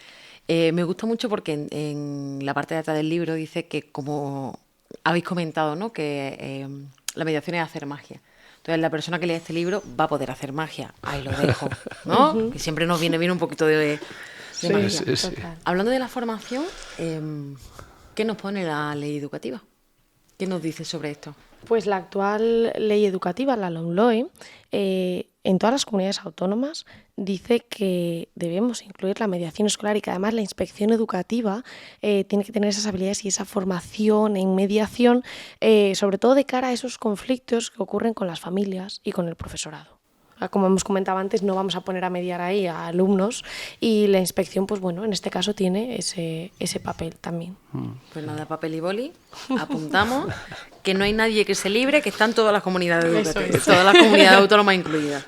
Speaker 2: Me gusta mucho porque en la parte de atrás del libro dice que, como habéis comentado, ¿no?, que la mediación es hacer magia. Entonces, la persona que lee este libro va a poder hacer magia. Ahí lo dejo, ¿no? Que siempre nos viene bien un poquito de magia.
Speaker 3: Sí.
Speaker 2: Hablando de la formación, ¿qué nos pone la ley educativa? ¿Qué nos dice sobre esto?
Speaker 1: Pues la actual ley educativa, la LOMLOE, en todas las comunidades autónomas dice que debemos incluir la mediación escolar y que además la inspección educativa tiene que tener esas habilidades y esa formación en mediación, sobre todo de cara a esos conflictos que ocurren con las familias y con el profesorado. Como hemos comentado antes, no vamos a poner a mediar ahí a alumnos y la inspección, pues bueno, en este caso tiene ese papel también.
Speaker 2: Pues nada, papel y boli, apuntamos que no hay nadie que se libre, que están todas las comunidades educativas, todas las comunidades autónomas incluidas.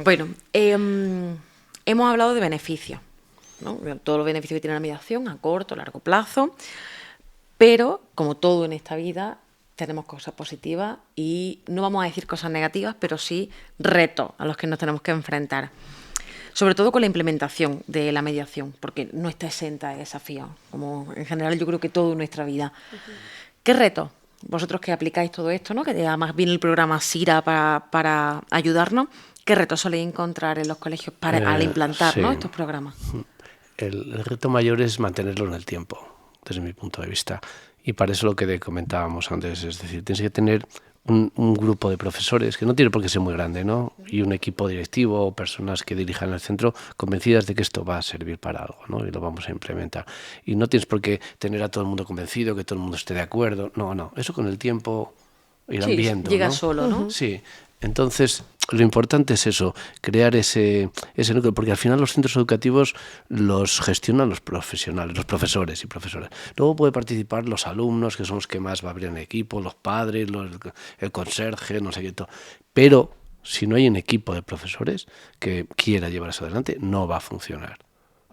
Speaker 2: Bueno, hemos hablado de beneficios, ¿no? Todos los beneficios que tiene la mediación a corto, largo plazo, pero como todo en esta vida, tenemos cosas positivas y no vamos a decir cosas negativas, pero sí retos a los que nos tenemos que enfrentar. Sobre todo con la implementación de la mediación, porque no está exenta de desafíos, como en general yo creo que todo en nuestra vida. ¿Qué retos? Vosotros que aplicáis todo esto, ¿no?, que además viene el programa SIRA para ayudarnos, ¿qué retos soléis encontrar en los colegios al implantar,
Speaker 3: sí,
Speaker 2: ¿no?, estos programas?
Speaker 3: El reto mayor es mantenerlo en el tiempo, desde mi punto de vista. Y para eso lo que comentábamos antes, es decir, tienes que tener un grupo de profesores, que no tiene por qué ser muy grande, ¿no?, y un equipo directivo o personas que dirijan el centro convencidas de que esto va a servir para algo, ¿no?, y lo vamos a implementar. Y no tienes por qué tener a todo el mundo convencido, que todo el mundo esté de acuerdo. No, eso con el tiempo irán viendo,
Speaker 2: llega
Speaker 3: ¿no?
Speaker 2: solo, ¿no?
Speaker 3: Sí, Entonces, lo importante es eso, crear ese núcleo, porque al final los centros educativos los gestionan los profesionales, los profesores y profesoras. Luego puede participar los alumnos, que son los que más va a abrir en equipo, los padres, el conserje, no sé qué todo. Pero si no hay un equipo de profesores que quiera llevar eso adelante, no va a funcionar.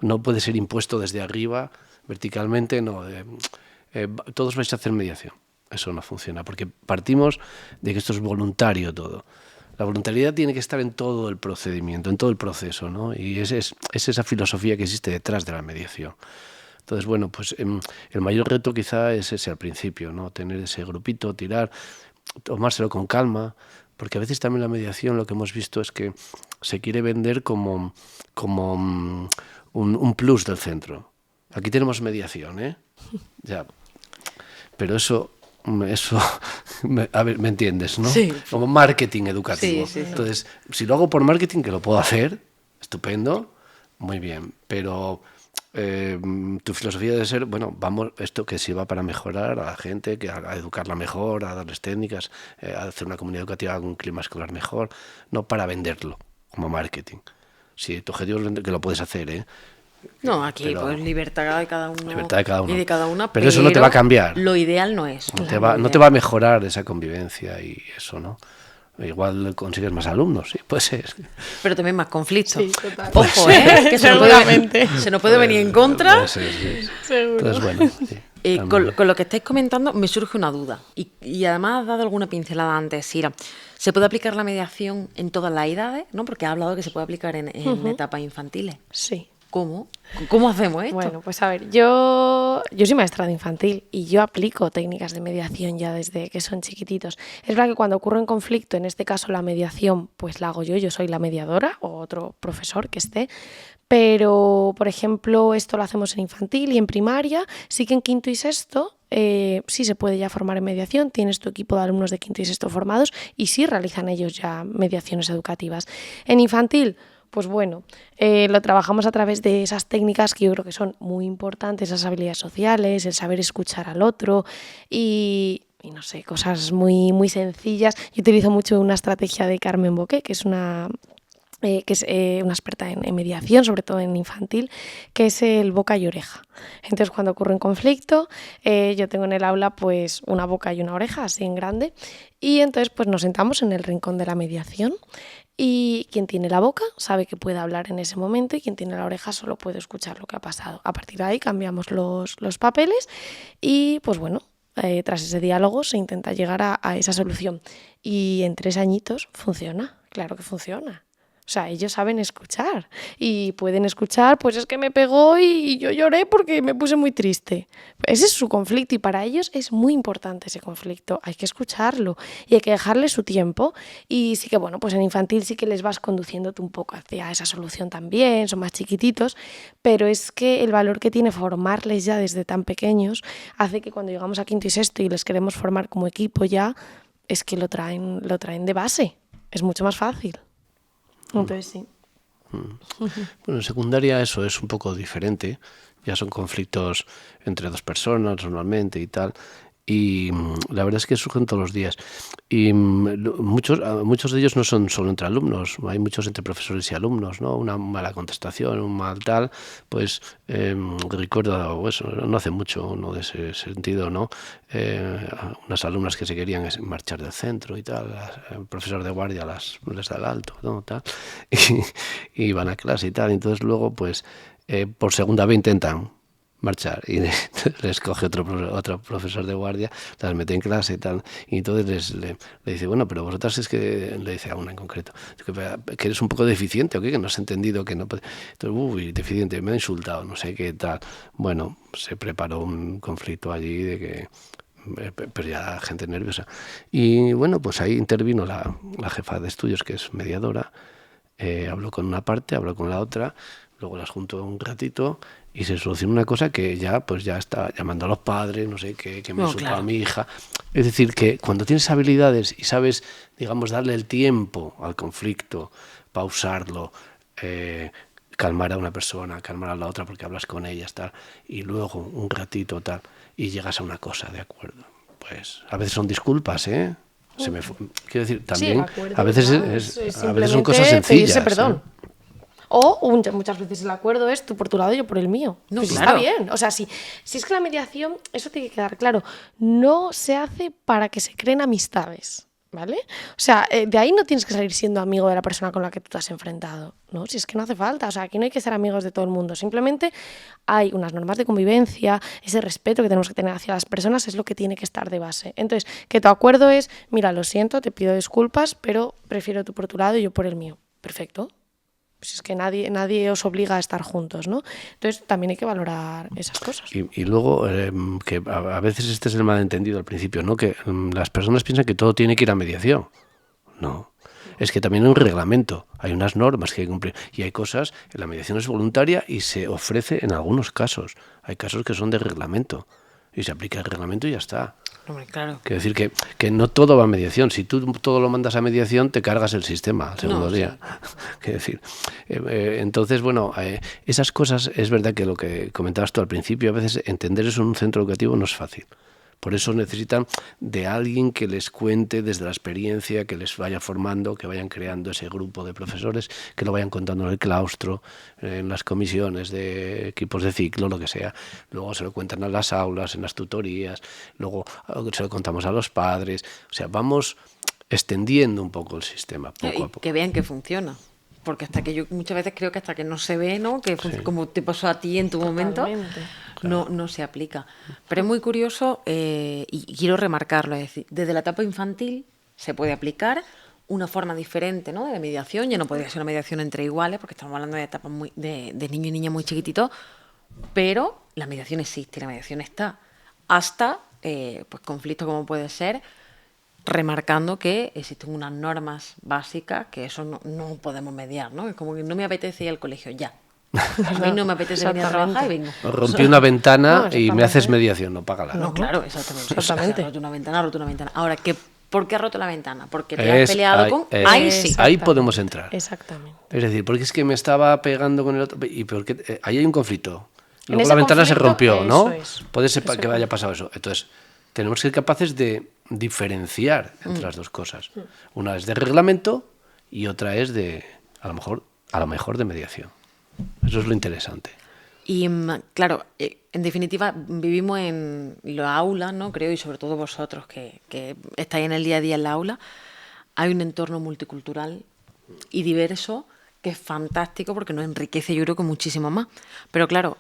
Speaker 3: No puede ser impuesto desde arriba, verticalmente, no. Todos vais a hacer mediación. Eso no funciona, porque partimos de que esto es voluntario todo. La voluntariedad tiene que estar en todo el procedimiento, en todo el proceso, ¿no? Y es esa filosofía que existe detrás de la mediación. Entonces, bueno, pues el mayor reto quizá es ese al principio, ¿no? Tener ese grupito, tirar, tomárselo con calma, porque a veces también la mediación lo que hemos visto es que se quiere vender como un plus del centro. Aquí tenemos mediación, ¿eh? Ya. Pero eso, a ver, ¿me entiendes, no?
Speaker 2: Sí.
Speaker 3: Como marketing educativo.
Speaker 2: Sí.
Speaker 3: Entonces, si lo hago por marketing, que lo puedo hacer, estupendo, muy bien. Pero tu filosofía debe ser, bueno, vamos, esto que sirva para mejorar a la gente, a educarla mejor, a darles técnicas, a hacer una comunidad educativa con un clima escolar mejor, no para venderlo como marketing. Si tu objetivo es vender, que lo puedes hacer, ¿eh?
Speaker 2: No, aquí
Speaker 3: Pero,
Speaker 2: pues libertad de cada uno.
Speaker 3: Libertad de cada uno.
Speaker 2: Y de cada una,
Speaker 3: pero eso no te va a cambiar.
Speaker 2: Lo ideal no es.
Speaker 3: No te va a mejorar esa convivencia y eso, ¿no? Igual consigues más alumnos, sí, puede ser.
Speaker 2: Pero también más conflictos.
Speaker 1: Sí, total.
Speaker 2: Ojo, que se nos puede venir en contra.
Speaker 3: Puede ser, sí.
Speaker 1: Seguro.
Speaker 3: Entonces, bueno, sí,
Speaker 2: con lo que estáis comentando me surge una duda. Y además has dado alguna pincelada antes, Sira. ¿Se puede aplicar la mediación en todas las edades? ¿No? Porque has hablado que se puede aplicar en etapas infantiles.
Speaker 1: Sí.
Speaker 2: ¿Cómo? ¿Cómo hacemos esto?
Speaker 1: Bueno, pues a ver, yo soy maestra de infantil y yo aplico técnicas de mediación ya desde que son chiquititos. Es verdad que cuando ocurre un conflicto, en este caso la mediación, pues la hago yo soy la mediadora o otro profesor que esté, pero, por ejemplo, esto lo hacemos en infantil y en primaria, sí que en quinto y sexto sí se puede ya formar en mediación, tienes tu equipo de alumnos de quinto y sexto formados y sí realizan ellos ya mediaciones educativas. En infantil, pues bueno, lo trabajamos a través de esas técnicas que yo creo que son muy importantes, esas habilidades sociales, el saber escuchar al otro y no sé, cosas muy, muy sencillas. Yo utilizo mucho una estrategia de Carmen Boqué, que es una experta en mediación, sobre todo en infantil, que es el boca y oreja. Entonces, cuando ocurre un conflicto, yo tengo en el aula pues una boca y una oreja, así en grande, y entonces pues nos sentamos en el rincón de la mediación y quien tiene la boca sabe que puede hablar en ese momento y quien tiene la oreja solo puede escuchar lo que ha pasado. A partir de ahí cambiamos los papeles y pues bueno, tras ese diálogo se intenta llegar a esa solución. Y en 3 añitos funciona, claro que funciona. O sea, ellos saben escuchar y pueden escuchar, pues es que me pegó y yo lloré porque me puse muy triste. Ese es su conflicto y para ellos es muy importante ese conflicto. Hay que escucharlo y hay que dejarle su tiempo. Y sí que, bueno, pues en infantil sí que les vas conduciendo tú un poco hacia esa solución también, son más chiquititos, pero es que el valor que tiene formarles ya desde tan pequeños hace que cuando llegamos a quinto y sexto y les queremos formar como equipo ya, es que lo traen de base. Es mucho más fácil. Entonces sí.
Speaker 3: Bueno, en secundaria eso es un poco diferente, ya son conflictos entre 2 personas normalmente y tal, y la verdad es que surgen todos los días. Y muchos de ellos no son solo entre alumnos, hay muchos entre profesores y alumnos, ¿no? Una mala contestación, un mal tal, pues recuerdo eso, no hace mucho uno de ese sentido, ¿no? Unas alumnas que se querían marchar del centro y tal, el profesor de guardia les da el alto, ¿no? Tal, y van a clase y tal, entonces luego pues por segunda vez intentan marchar y les coge otro profesor de guardia, las mete en clase y tal, y entonces le dice, bueno, pero vosotras es que, le dice a una en concreto, que eres un poco deficiente o qué, que no has entendido que no puede. Entonces, uy, deficiente, me ha insultado, no sé qué tal. Bueno, se preparó un conflicto allí de que, pero ya gente nerviosa. Y bueno, pues ahí intervino la jefa de estudios, que es mediadora, habló con una parte, habló con la otra, luego las juntó un ratito y se solucionó una cosa que ya está llamando a los padres, no sé qué, que me insultó a mi hija. Es decir, que cuando tienes habilidades y sabes, digamos, darle el tiempo al conflicto, pausarlo, calmar a una persona, calmar a la otra porque hablas con ellas, tal, y luego un ratito, tal, y llegas a una cosa, ¿de acuerdo? Pues a veces son disculpas, Quiero decir,
Speaker 1: Sí,
Speaker 3: también
Speaker 1: el acuerdo
Speaker 3: a veces
Speaker 1: ya
Speaker 3: a veces son
Speaker 1: simplemente
Speaker 3: cosas sencillas.
Speaker 1: pedirse perdón. Muchas veces el acuerdo es tú por tu lado y yo por el mío.
Speaker 2: No,
Speaker 1: Pues
Speaker 2: claro.
Speaker 1: está bien. O sea, si es que la mediación, eso tiene que quedar claro, no se hace para que se creen amistades, ¿vale? O sea, de ahí no tienes que salir siendo amigo de la persona con la que tú te has enfrentado, ¿no? Si es que no hace falta. O sea, aquí no hay que ser amigos de todo el mundo. Simplemente hay unas normas de convivencia, ese respeto que tenemos que tener hacia las personas es lo que tiene que estar de base. Entonces, que tu acuerdo es, mira, lo siento, te pido disculpas, pero prefiero tú por tu lado y yo por el mío. Perfecto. Pues es que nadie os obliga a estar juntos, ¿no? Entonces también hay que valorar esas cosas.
Speaker 3: Y luego, que a veces este es el malentendido al principio, ¿no? Que las personas piensan que todo tiene que ir a mediación. No. Es que también hay un reglamento, hay unas normas que hay que cumplir. Y hay cosas, la mediación es voluntaria y se ofrece en algunos casos. Hay casos que son de reglamento. Y se aplica el reglamento y ya está.
Speaker 2: Hombre, claro.
Speaker 3: Quiero decir que no todo va a mediación. Si tú todo lo mandas a mediación, te cargas el sistema al segundo día. Quiero decir, entonces, bueno, esas cosas, es verdad que lo que comentabas tú al principio, a veces entender eso en un centro educativo no es fácil. Por eso necesitan de alguien que les cuente desde la experiencia, que les vaya formando, que vayan creando ese grupo de profesores, que lo vayan contando en el claustro, en las comisiones de equipos de ciclo, lo que sea. Luego se lo cuentan en las aulas, en las tutorías, luego se lo contamos a los padres. O sea, vamos extendiendo un poco el sistema, poco a poco.
Speaker 2: Que vean que funciona. Porque hasta que yo muchas veces creo que hasta que no se ve, ¿no? Que
Speaker 3: Sí.
Speaker 2: como te pasó a ti en tu momento, no se aplica. Pero es muy curioso y quiero remarcarlo, es decir, desde la etapa infantil se puede aplicar una forma diferente, ¿no? De mediación. Ya no podría ser una mediación entre iguales, porque estamos hablando de etapas de niño y niña muy chiquititos, pero la mediación existe, la mediación está. Hasta pues conflictos como puede ser, remarcando que existen unas normas básicas que eso no podemos mediar, ¿no? Es como que no me apetece ir al colegio, ya. A mí no me apetece venir a trabajar y vengo.
Speaker 3: Rompí una ventana
Speaker 1: No,
Speaker 3: y me haces mediación, no págala.
Speaker 2: No, claro, exactamente.
Speaker 1: Exactamente.
Speaker 2: Ha roto una ventana. Ahora, ¿por qué ha roto la ventana? Porque te has peleado con... Ahí sí.
Speaker 3: Ahí podemos entrar.
Speaker 1: Exactamente.
Speaker 3: Es decir, porque es que me estaba pegando con el otro. Y porque ahí hay un conflicto.
Speaker 1: En
Speaker 3: Luego
Speaker 1: ese
Speaker 3: la ventana se
Speaker 1: conflicto,
Speaker 3: rompió, ¿no?
Speaker 1: eso es.
Speaker 3: Puede ser
Speaker 1: Eso
Speaker 3: que
Speaker 1: es.
Speaker 3: haya pasado eso. Entonces, tenemos que ser capaces de diferenciar entre las dos cosas. Una es de reglamento y otra es de, a lo mejor de mediación. Eso es lo interesante.
Speaker 2: Y claro, en definitiva, vivimos en la aula, ¿no? Creo, y sobre todo vosotros que estáis en el día a día en la aula, hay un entorno multicultural y diverso que es fantástico porque nos enriquece, yo creo que muchísimo más. Pero claro,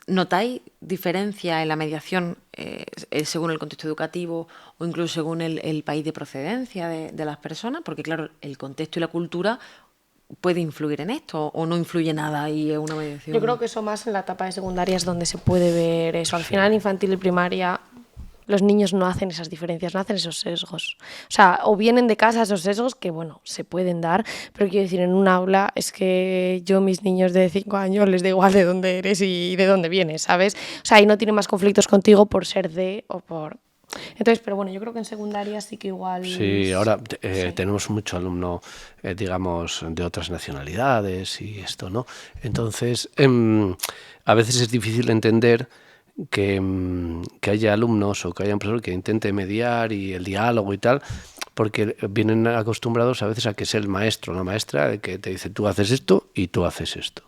Speaker 2: ¿notáis diferencia en la mediación según el contexto educativo o incluso según el país de procedencia de las personas? Porque claro, el contexto y la cultura puede influir en esto o no influye nada y es una mediación.
Speaker 1: Yo creo que eso más en la etapa de secundaria es donde se puede ver eso. Al final, en infantil y primaria, los niños no hacen esas diferencias, no hacen esos sesgos. O sea, o vienen de casa esos sesgos que, bueno, se pueden dar, pero quiero decir, en un aula es que yo a mis niños de 5 años les da igual de dónde eres y de dónde vienes, ¿sabes? O sea, ahí no tienen más conflictos contigo por ser de o por... Entonces, pero bueno, yo creo que en secundaria sí que igual...
Speaker 3: Sí, ahora
Speaker 1: sí.
Speaker 3: tenemos mucho alumno, digamos, de otras nacionalidades y esto, ¿no? Entonces, a veces es difícil entender que haya alumnos o que haya un profesor que intente mediar y el diálogo y tal, porque vienen acostumbrados a veces a que es el maestro o la maestra el que te dice tú haces esto y tú haces esto.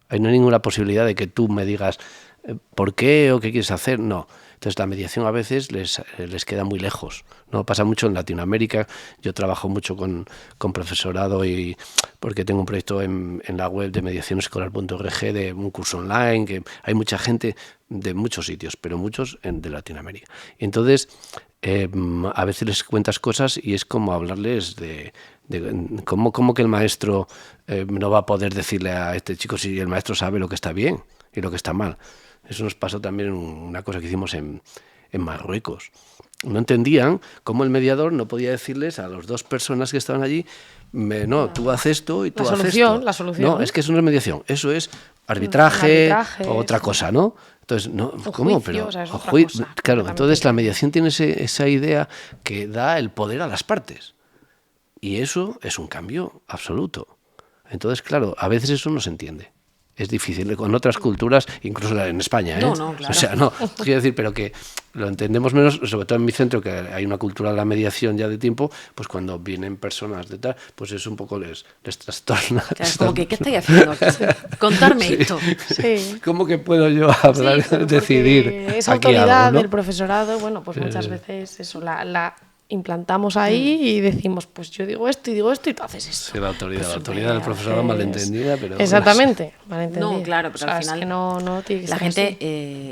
Speaker 3: Ahí no hay ninguna posibilidad de que tú me digas por qué o qué quieres hacer, no. Entonces la mediación a veces les queda muy lejos, ¿no? Pasa mucho en Latinoamérica. Yo trabajo mucho con profesorado y porque tengo un proyecto en la web de mediacionescolar.org de un curso online, que hay mucha gente de muchos sitios, pero muchos de Latinoamérica. Y entonces a veces les cuentas cosas y es como hablarles de cómo que el maestro no va a poder decirle a este chico si el maestro sabe lo que está bien y lo que está mal. Eso nos pasó también en una cosa que hicimos en Marruecos. No entendían cómo el mediador no podía decirles a las dos personas que estaban allí, no, tú haces esto y tú haces esto.
Speaker 1: La solución.
Speaker 3: No, es que eso no es mediación, eso es arbitraje o otra cosa, ¿no? Entonces, no, ¿cómo?
Speaker 1: Juicio,
Speaker 3: Pero,
Speaker 1: o sea, es otra cosa,
Speaker 3: claro, entonces
Speaker 1: completamente.
Speaker 3: la mediación tiene esa idea que da el poder a las partes. Y eso es un cambio absoluto. Entonces, claro, a veces eso no se entiende. es difícil. Con otras culturas, incluso en España, ¿eh?
Speaker 2: No, claro.
Speaker 3: O sea, no, quiero decir, pero que lo entendemos menos, sobre todo en mi centro, que hay una cultura de la mediación ya de tiempo, pues cuando vienen personas de tal, pues es un poco les trastorna.
Speaker 2: Claro, es como que, ¿qué estáis haciendo aquí? Contarme esto.
Speaker 1: Sí.
Speaker 3: ¿Cómo que puedo yo hablar,
Speaker 1: Sí, pero
Speaker 3: decidir?
Speaker 1: porque esa
Speaker 3: aquí
Speaker 1: autoridad
Speaker 3: algo, ¿no?
Speaker 1: del profesorado, bueno, pues muchas veces eso la implantamos ahí y decimos, pues yo digo esto y tú haces esto.
Speaker 3: Sí, la autoridad
Speaker 1: Pues
Speaker 3: del
Speaker 1: me
Speaker 3: profesorado
Speaker 1: haces-
Speaker 3: malentendida, pero...
Speaker 1: Exactamente, malentendida.
Speaker 2: No, claro, pero
Speaker 1: O sea,
Speaker 2: al
Speaker 1: es
Speaker 2: final
Speaker 1: que no tiene que
Speaker 2: la
Speaker 1: ser
Speaker 2: gente,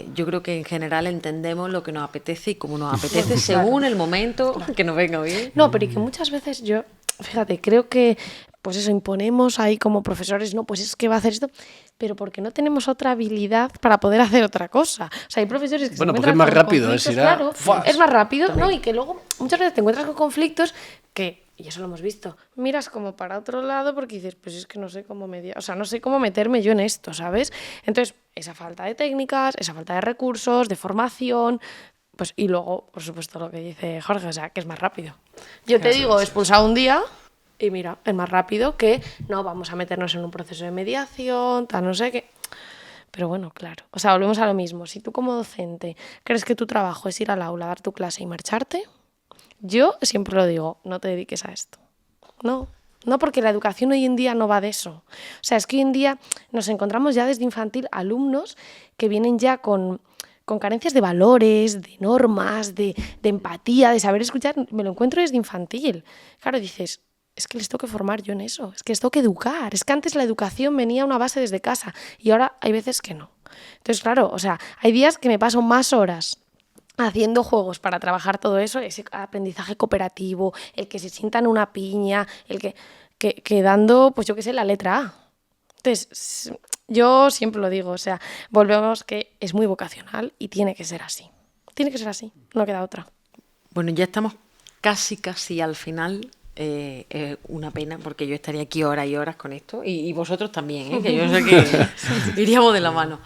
Speaker 1: así.
Speaker 2: yo creo que en general entendemos lo que nos apetece y cómo nos apetece según el momento que nos venga bien.
Speaker 1: No, pero y que muchas veces yo, fíjate, creo que, pues eso, imponemos ahí como profesores, no, pues es que va a hacer esto, pero porque no tenemos otra habilidad para poder hacer otra cosa. O sea, hay profesores que
Speaker 3: Bueno,
Speaker 1: se
Speaker 3: porque
Speaker 1: encuentran
Speaker 3: es más
Speaker 1: con
Speaker 3: rápido,
Speaker 1: conflictos,
Speaker 3: irá,
Speaker 1: claro,
Speaker 3: ¡fuas!
Speaker 1: es más rápido, ¿no? Y que luego muchas veces te encuentras con conflictos que, y eso lo hemos visto, miras como para otro lado porque dices, pues es que no sé cómo o sea, no sé cómo meterme yo en esto, ¿sabes? Entonces, esa falta de técnicas, esa falta de recursos, de formación, pues y luego, por supuesto, lo que dice Jorge, o sea, que es más rápido. Yo te digo, expulsado un día y mira, es más rápido que no vamos a meternos en un proceso de mediación, tal, no sé qué. Pero bueno, claro. O sea, volvemos a lo mismo. Si tú como docente crees que tu trabajo es ir al aula, dar tu clase y marcharte, yo siempre lo digo, no te dediques a esto. No, porque la educación hoy en día no va de eso. O sea, es que hoy en día nos encontramos ya desde infantil alumnos que vienen ya con carencias de valores, de normas, de empatía, de saber escuchar. Me lo encuentro desde infantil. Claro, dices, es que les tengo que formar yo en eso, es que les tengo que educar. Es que antes la educación venía a una base desde casa y ahora hay veces que no. Entonces, claro, o sea, hay días que me paso más horas haciendo juegos para trabajar todo eso, ese aprendizaje cooperativo, el que se sientan una piña, el que dando, pues yo qué sé, la letra A. Entonces, yo siempre lo digo, o sea, volvemos que es muy vocacional y tiene que ser así. Tiene que ser así, no queda otra.
Speaker 2: Bueno, ya estamos casi al final. Una pena porque yo estaría aquí horas y horas con esto y vosotros también, que yo sé que iríamos de la mano.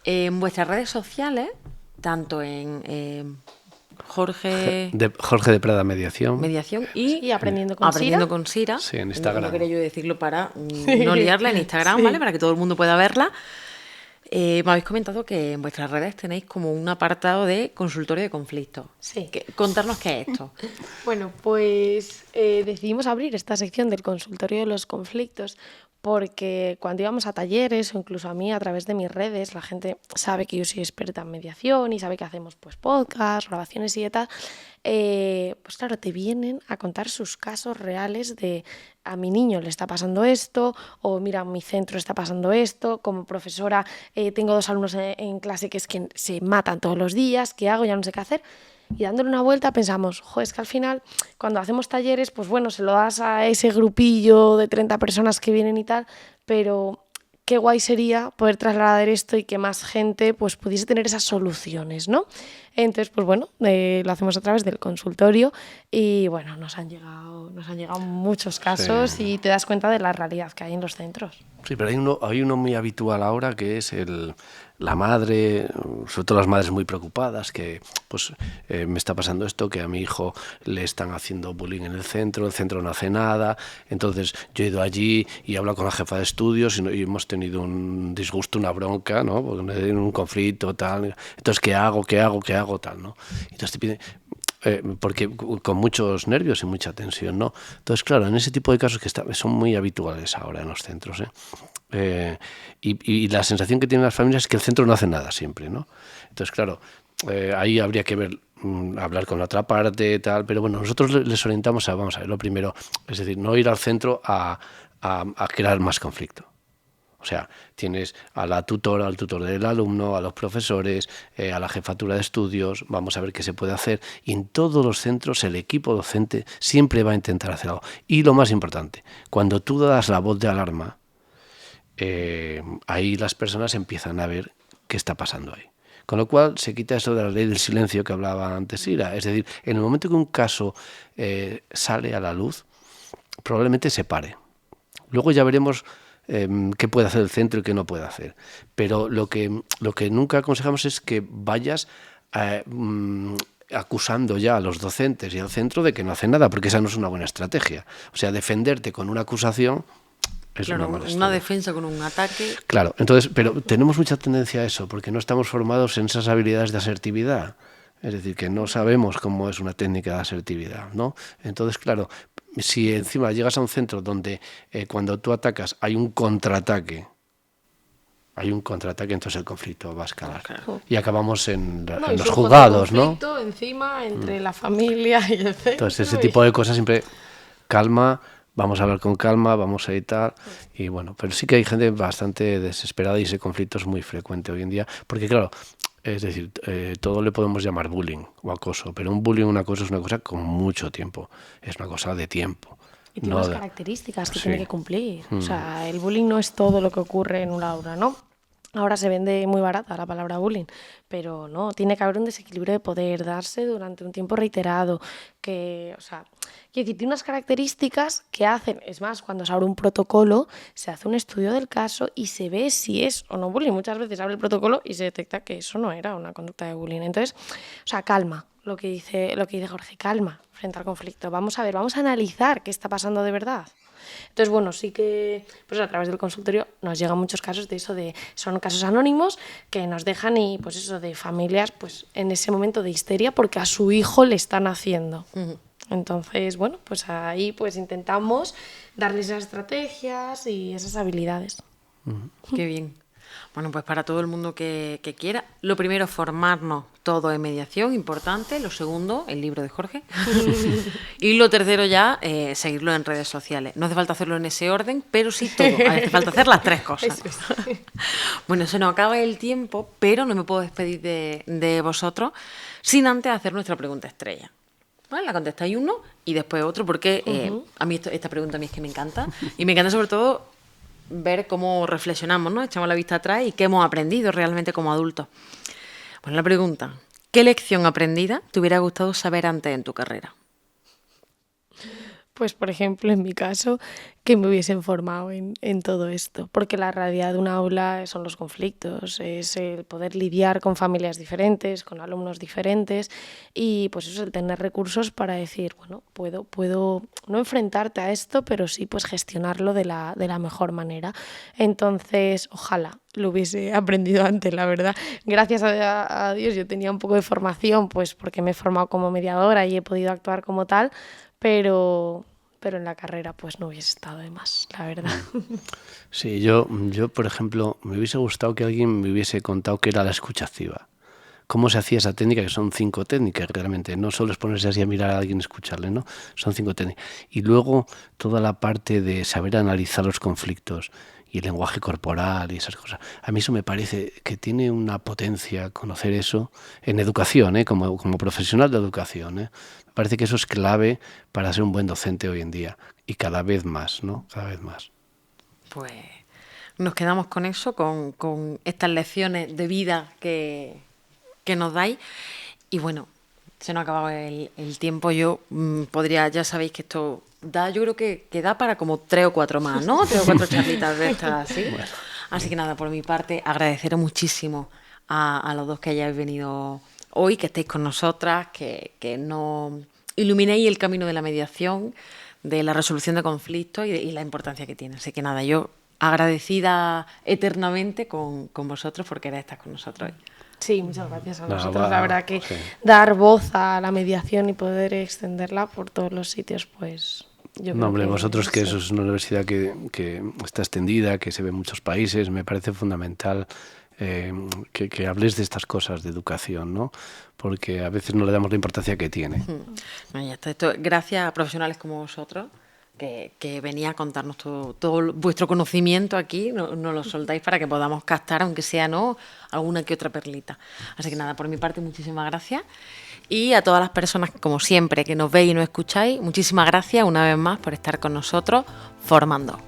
Speaker 2: En vuestras redes sociales, tanto en Jorge
Speaker 3: de Prada Mediación.
Speaker 2: y
Speaker 1: Sí, Aprendiendo
Speaker 2: con Sira.
Speaker 3: Sí, en Instagram.
Speaker 2: No quería yo decirlo para no liarla en Instagram,
Speaker 1: Sí.
Speaker 2: ¿vale? Para que todo el mundo pueda verla. Me habéis comentado que en vuestras redes tenéis como un apartado de consultorio de conflictos.
Speaker 1: Sí.
Speaker 2: Contarnos qué es esto.
Speaker 1: Bueno, pues decidimos abrir esta sección del consultorio de los conflictos porque cuando íbamos a talleres o incluso a mí a través de mis redes, la gente sabe que yo soy experta en mediación y sabe que hacemos pues podcasts, grabaciones y tal, pues claro, te vienen a contar sus casos reales de a mi niño le está pasando esto o mira, a mi centro está pasando esto, como profesora tengo 2 alumnos en clase que es que se matan todos los días, ¿qué hago? Ya no sé qué hacer. Y dándole una vuelta pensamos, es que al final cuando hacemos talleres, pues bueno, se lo das a ese grupillo de 30 personas que vienen y tal, pero qué guay sería poder trasladar esto y que más gente pues pudiese tener esas soluciones, ¿no? Entonces, pues bueno, lo hacemos a través del consultorio y bueno, nos han llegado muchos casos
Speaker 3: Sí.
Speaker 1: y te das cuenta de la realidad que hay en los centros.
Speaker 3: Sí, pero hay uno muy habitual ahora que es la madre, sobre todo las madres muy preocupadas, que pues me está pasando esto, que a mi hijo le están haciendo bullying en el centro no hace nada, entonces yo he ido allí y he hablado con la jefa de estudios y hemos tenido un disgusto, una bronca, ¿no? Porque un conflicto, tal, entonces ¿qué hago, tal, ¿no? Entonces te piden... porque con muchos nervios y mucha tensión, ¿no? Entonces, claro, en ese tipo de casos que son muy habituales ahora en los centros, y la sensación que tienen las familias es que el centro no hace nada siempre, ¿no? Entonces, claro, ahí habría que ver, hablar con la otra parte, tal, pero bueno, nosotros les orientamos vamos a ver, lo primero, es decir, no ir al centro a crear más conflicto. O sea, tienes a la tutora, al tutor del alumno, a los profesores, a la jefatura de estudios, vamos a ver qué se puede hacer. Y en todos los centros el equipo docente siempre va a intentar hacer algo. Y lo más importante, cuando tú das la voz de alarma, ahí las personas empiezan a ver qué está pasando ahí. Con lo cual se quita eso de la ley del silencio que hablaba antes Ira. Es decir, en el momento que un caso sale a la luz, probablemente se pare. Luego ya veremos qué puede hacer el centro y qué no puede hacer. Pero lo que nunca aconsejamos es que vayas acusando ya a los docentes y al centro de que no hacen nada, porque esa no es una buena estrategia. O sea, defenderte con una acusación Es
Speaker 2: Claro,
Speaker 3: una mala
Speaker 2: una
Speaker 3: historia.
Speaker 2: defensa con un ataque.
Speaker 3: Claro, entonces, pero tenemos mucha tendencia a eso, porque no estamos formados en esas habilidades de asertividad. Es decir, que no sabemos cómo es una técnica de asertividad, ¿no? Entonces, claro, si encima llegas a un centro donde cuando tú atacas hay un contraataque, entonces el conflicto va a escalar.
Speaker 2: Claro.
Speaker 3: Y acabamos en,
Speaker 1: No,
Speaker 3: en
Speaker 1: y
Speaker 3: los
Speaker 1: surge otro
Speaker 3: juzgados, ¿no?
Speaker 1: conflicto encima entre la familia y el centro.
Speaker 3: Entonces, ese tipo de cosas siempre, calma, vamos a hablar con calma, vamos a editar. Y bueno, pero sí que hay gente bastante desesperada y ese conflicto es muy frecuente hoy en día. Porque claro, es decir, todo le podemos llamar bullying o acoso, pero un bullying o un acoso es una cosa con mucho tiempo, es una cosa de tiempo.
Speaker 1: Y tiene
Speaker 3: no
Speaker 1: unas
Speaker 3: de-
Speaker 1: características que
Speaker 3: Sí.
Speaker 1: tiene que cumplir. O sea, el bullying no es todo lo que ocurre en un aula, ¿no? Ahora se vende muy barata la palabra bullying, pero no, tiene que haber un desequilibrio de poder darse durante un tiempo reiterado, que, o sea, quiero decir, tiene unas características que hacen, es más, cuando se abre un protocolo, se hace un estudio del caso y se ve si es o no bullying. Muchas veces abre el protocolo y se detecta que eso no era una conducta de bullying. Entonces, o sea, calma, lo que dice Jorge, calma frente al conflicto. Vamos a ver, vamos a analizar qué está pasando de verdad. Entonces, bueno, sí que pues a través del consultorio nos llegan muchos casos de eso, son casos anónimos que nos dejan y pues eso de familias pues en ese momento de histeria porque a su hijo le están haciendo. Entonces, bueno, pues ahí pues intentamos darles esas estrategias y esas habilidades.
Speaker 2: Qué bien. Bueno, pues para todo el mundo que quiera, lo primero, formarnos todo en mediación, importante. Lo segundo, el libro de Jorge. Y lo tercero ya, seguirlo en redes sociales. No hace falta hacerlo en ese orden, pero sí todo. Hace falta hacer las tres cosas. Bueno, se nos acaba el tiempo, pero no me puedo despedir de vosotros sin antes hacer nuestra pregunta estrella. Bueno, la contestáis uno y después otro, porque a mí esta pregunta a mí es que me encanta. Y me encanta sobre todo ver cómo reflexionamos, ¿no? Echamos la vista atrás y qué hemos aprendido realmente como adultos. Bueno, la pregunta, ¿qué lección aprendida te hubiera gustado saber antes en tu carrera?
Speaker 1: Pues, por ejemplo, en mi caso, que me hubiesen formado en todo esto, porque la realidad de un aula son los conflictos, es el poder lidiar con familias diferentes, con alumnos diferentes y pues eso, el tener recursos para decir, bueno, puedo no enfrentarte a esto, pero sí pues gestionarlo de la mejor manera. Entonces, ojalá lo hubiese aprendido antes, la verdad. Gracias a Dios yo tenía un poco de formación, pues porque me he formado como mediadora y he podido actuar como tal, pero en la carrera pues no hubiese estado de más, la verdad.
Speaker 3: Sí, yo, por ejemplo, me hubiese gustado que alguien me hubiese contado qué era la escucha activa. Cómo se hacía esa técnica, que son 5 técnicas realmente. No solo es ponerse así a mirar a alguien y escucharle, ¿no? Son 5 técnicas. Y luego toda la parte de saber analizar los conflictos y el lenguaje corporal y esas cosas. A mí eso me parece que tiene una potencia conocer eso en educación, como profesional de educación. Me parece que eso es clave para ser un buen docente hoy en día. Y cada vez más, ¿no? Cada vez más.
Speaker 2: Pues nos quedamos con eso, con estas lecciones de vida que nos dais. Y bueno, se nos ha acabado el tiempo. Yo podría, ya sabéis que esto da, yo creo que da para como 3 o 4 más, ¿no? 3 o 4 charlitas de estas, ¿sí? Bueno. Así que nada, por mi parte, agradeceros muchísimo a los dos que hayáis venido hoy, que estéis con nosotras, que nos iluminéis el camino de la mediación, de la resolución de conflictos y la importancia que tiene. Así que nada, yo agradecida eternamente con vosotros por querer estar con nosotros hoy.
Speaker 1: Sí, muchas gracias a
Speaker 3: No,
Speaker 1: vosotros. La verdad que
Speaker 3: sí.
Speaker 1: dar voz a la mediación y poder extenderla por todos los sitios, pues yo
Speaker 3: No,
Speaker 1: creo
Speaker 3: hombre,
Speaker 1: que
Speaker 3: vosotros que
Speaker 1: sí.
Speaker 3: eso es una universidad que está extendida, que se ve en muchos países, me parece fundamental que habléis de estas cosas de educación, ¿no? Porque a veces no le damos la importancia que tiene.
Speaker 2: No, ya está. Esto, gracias a profesionales como vosotros, que venía a contarnos todo vuestro conocimiento aquí, nos lo soltáis para que podamos captar, aunque sea no, alguna que otra perlita. Así que nada, por mi parte, muchísimas gracias. Y a todas las personas, como siempre, que nos veis y nos escucháis, muchísimas gracias una vez más por estar con nosotros formando.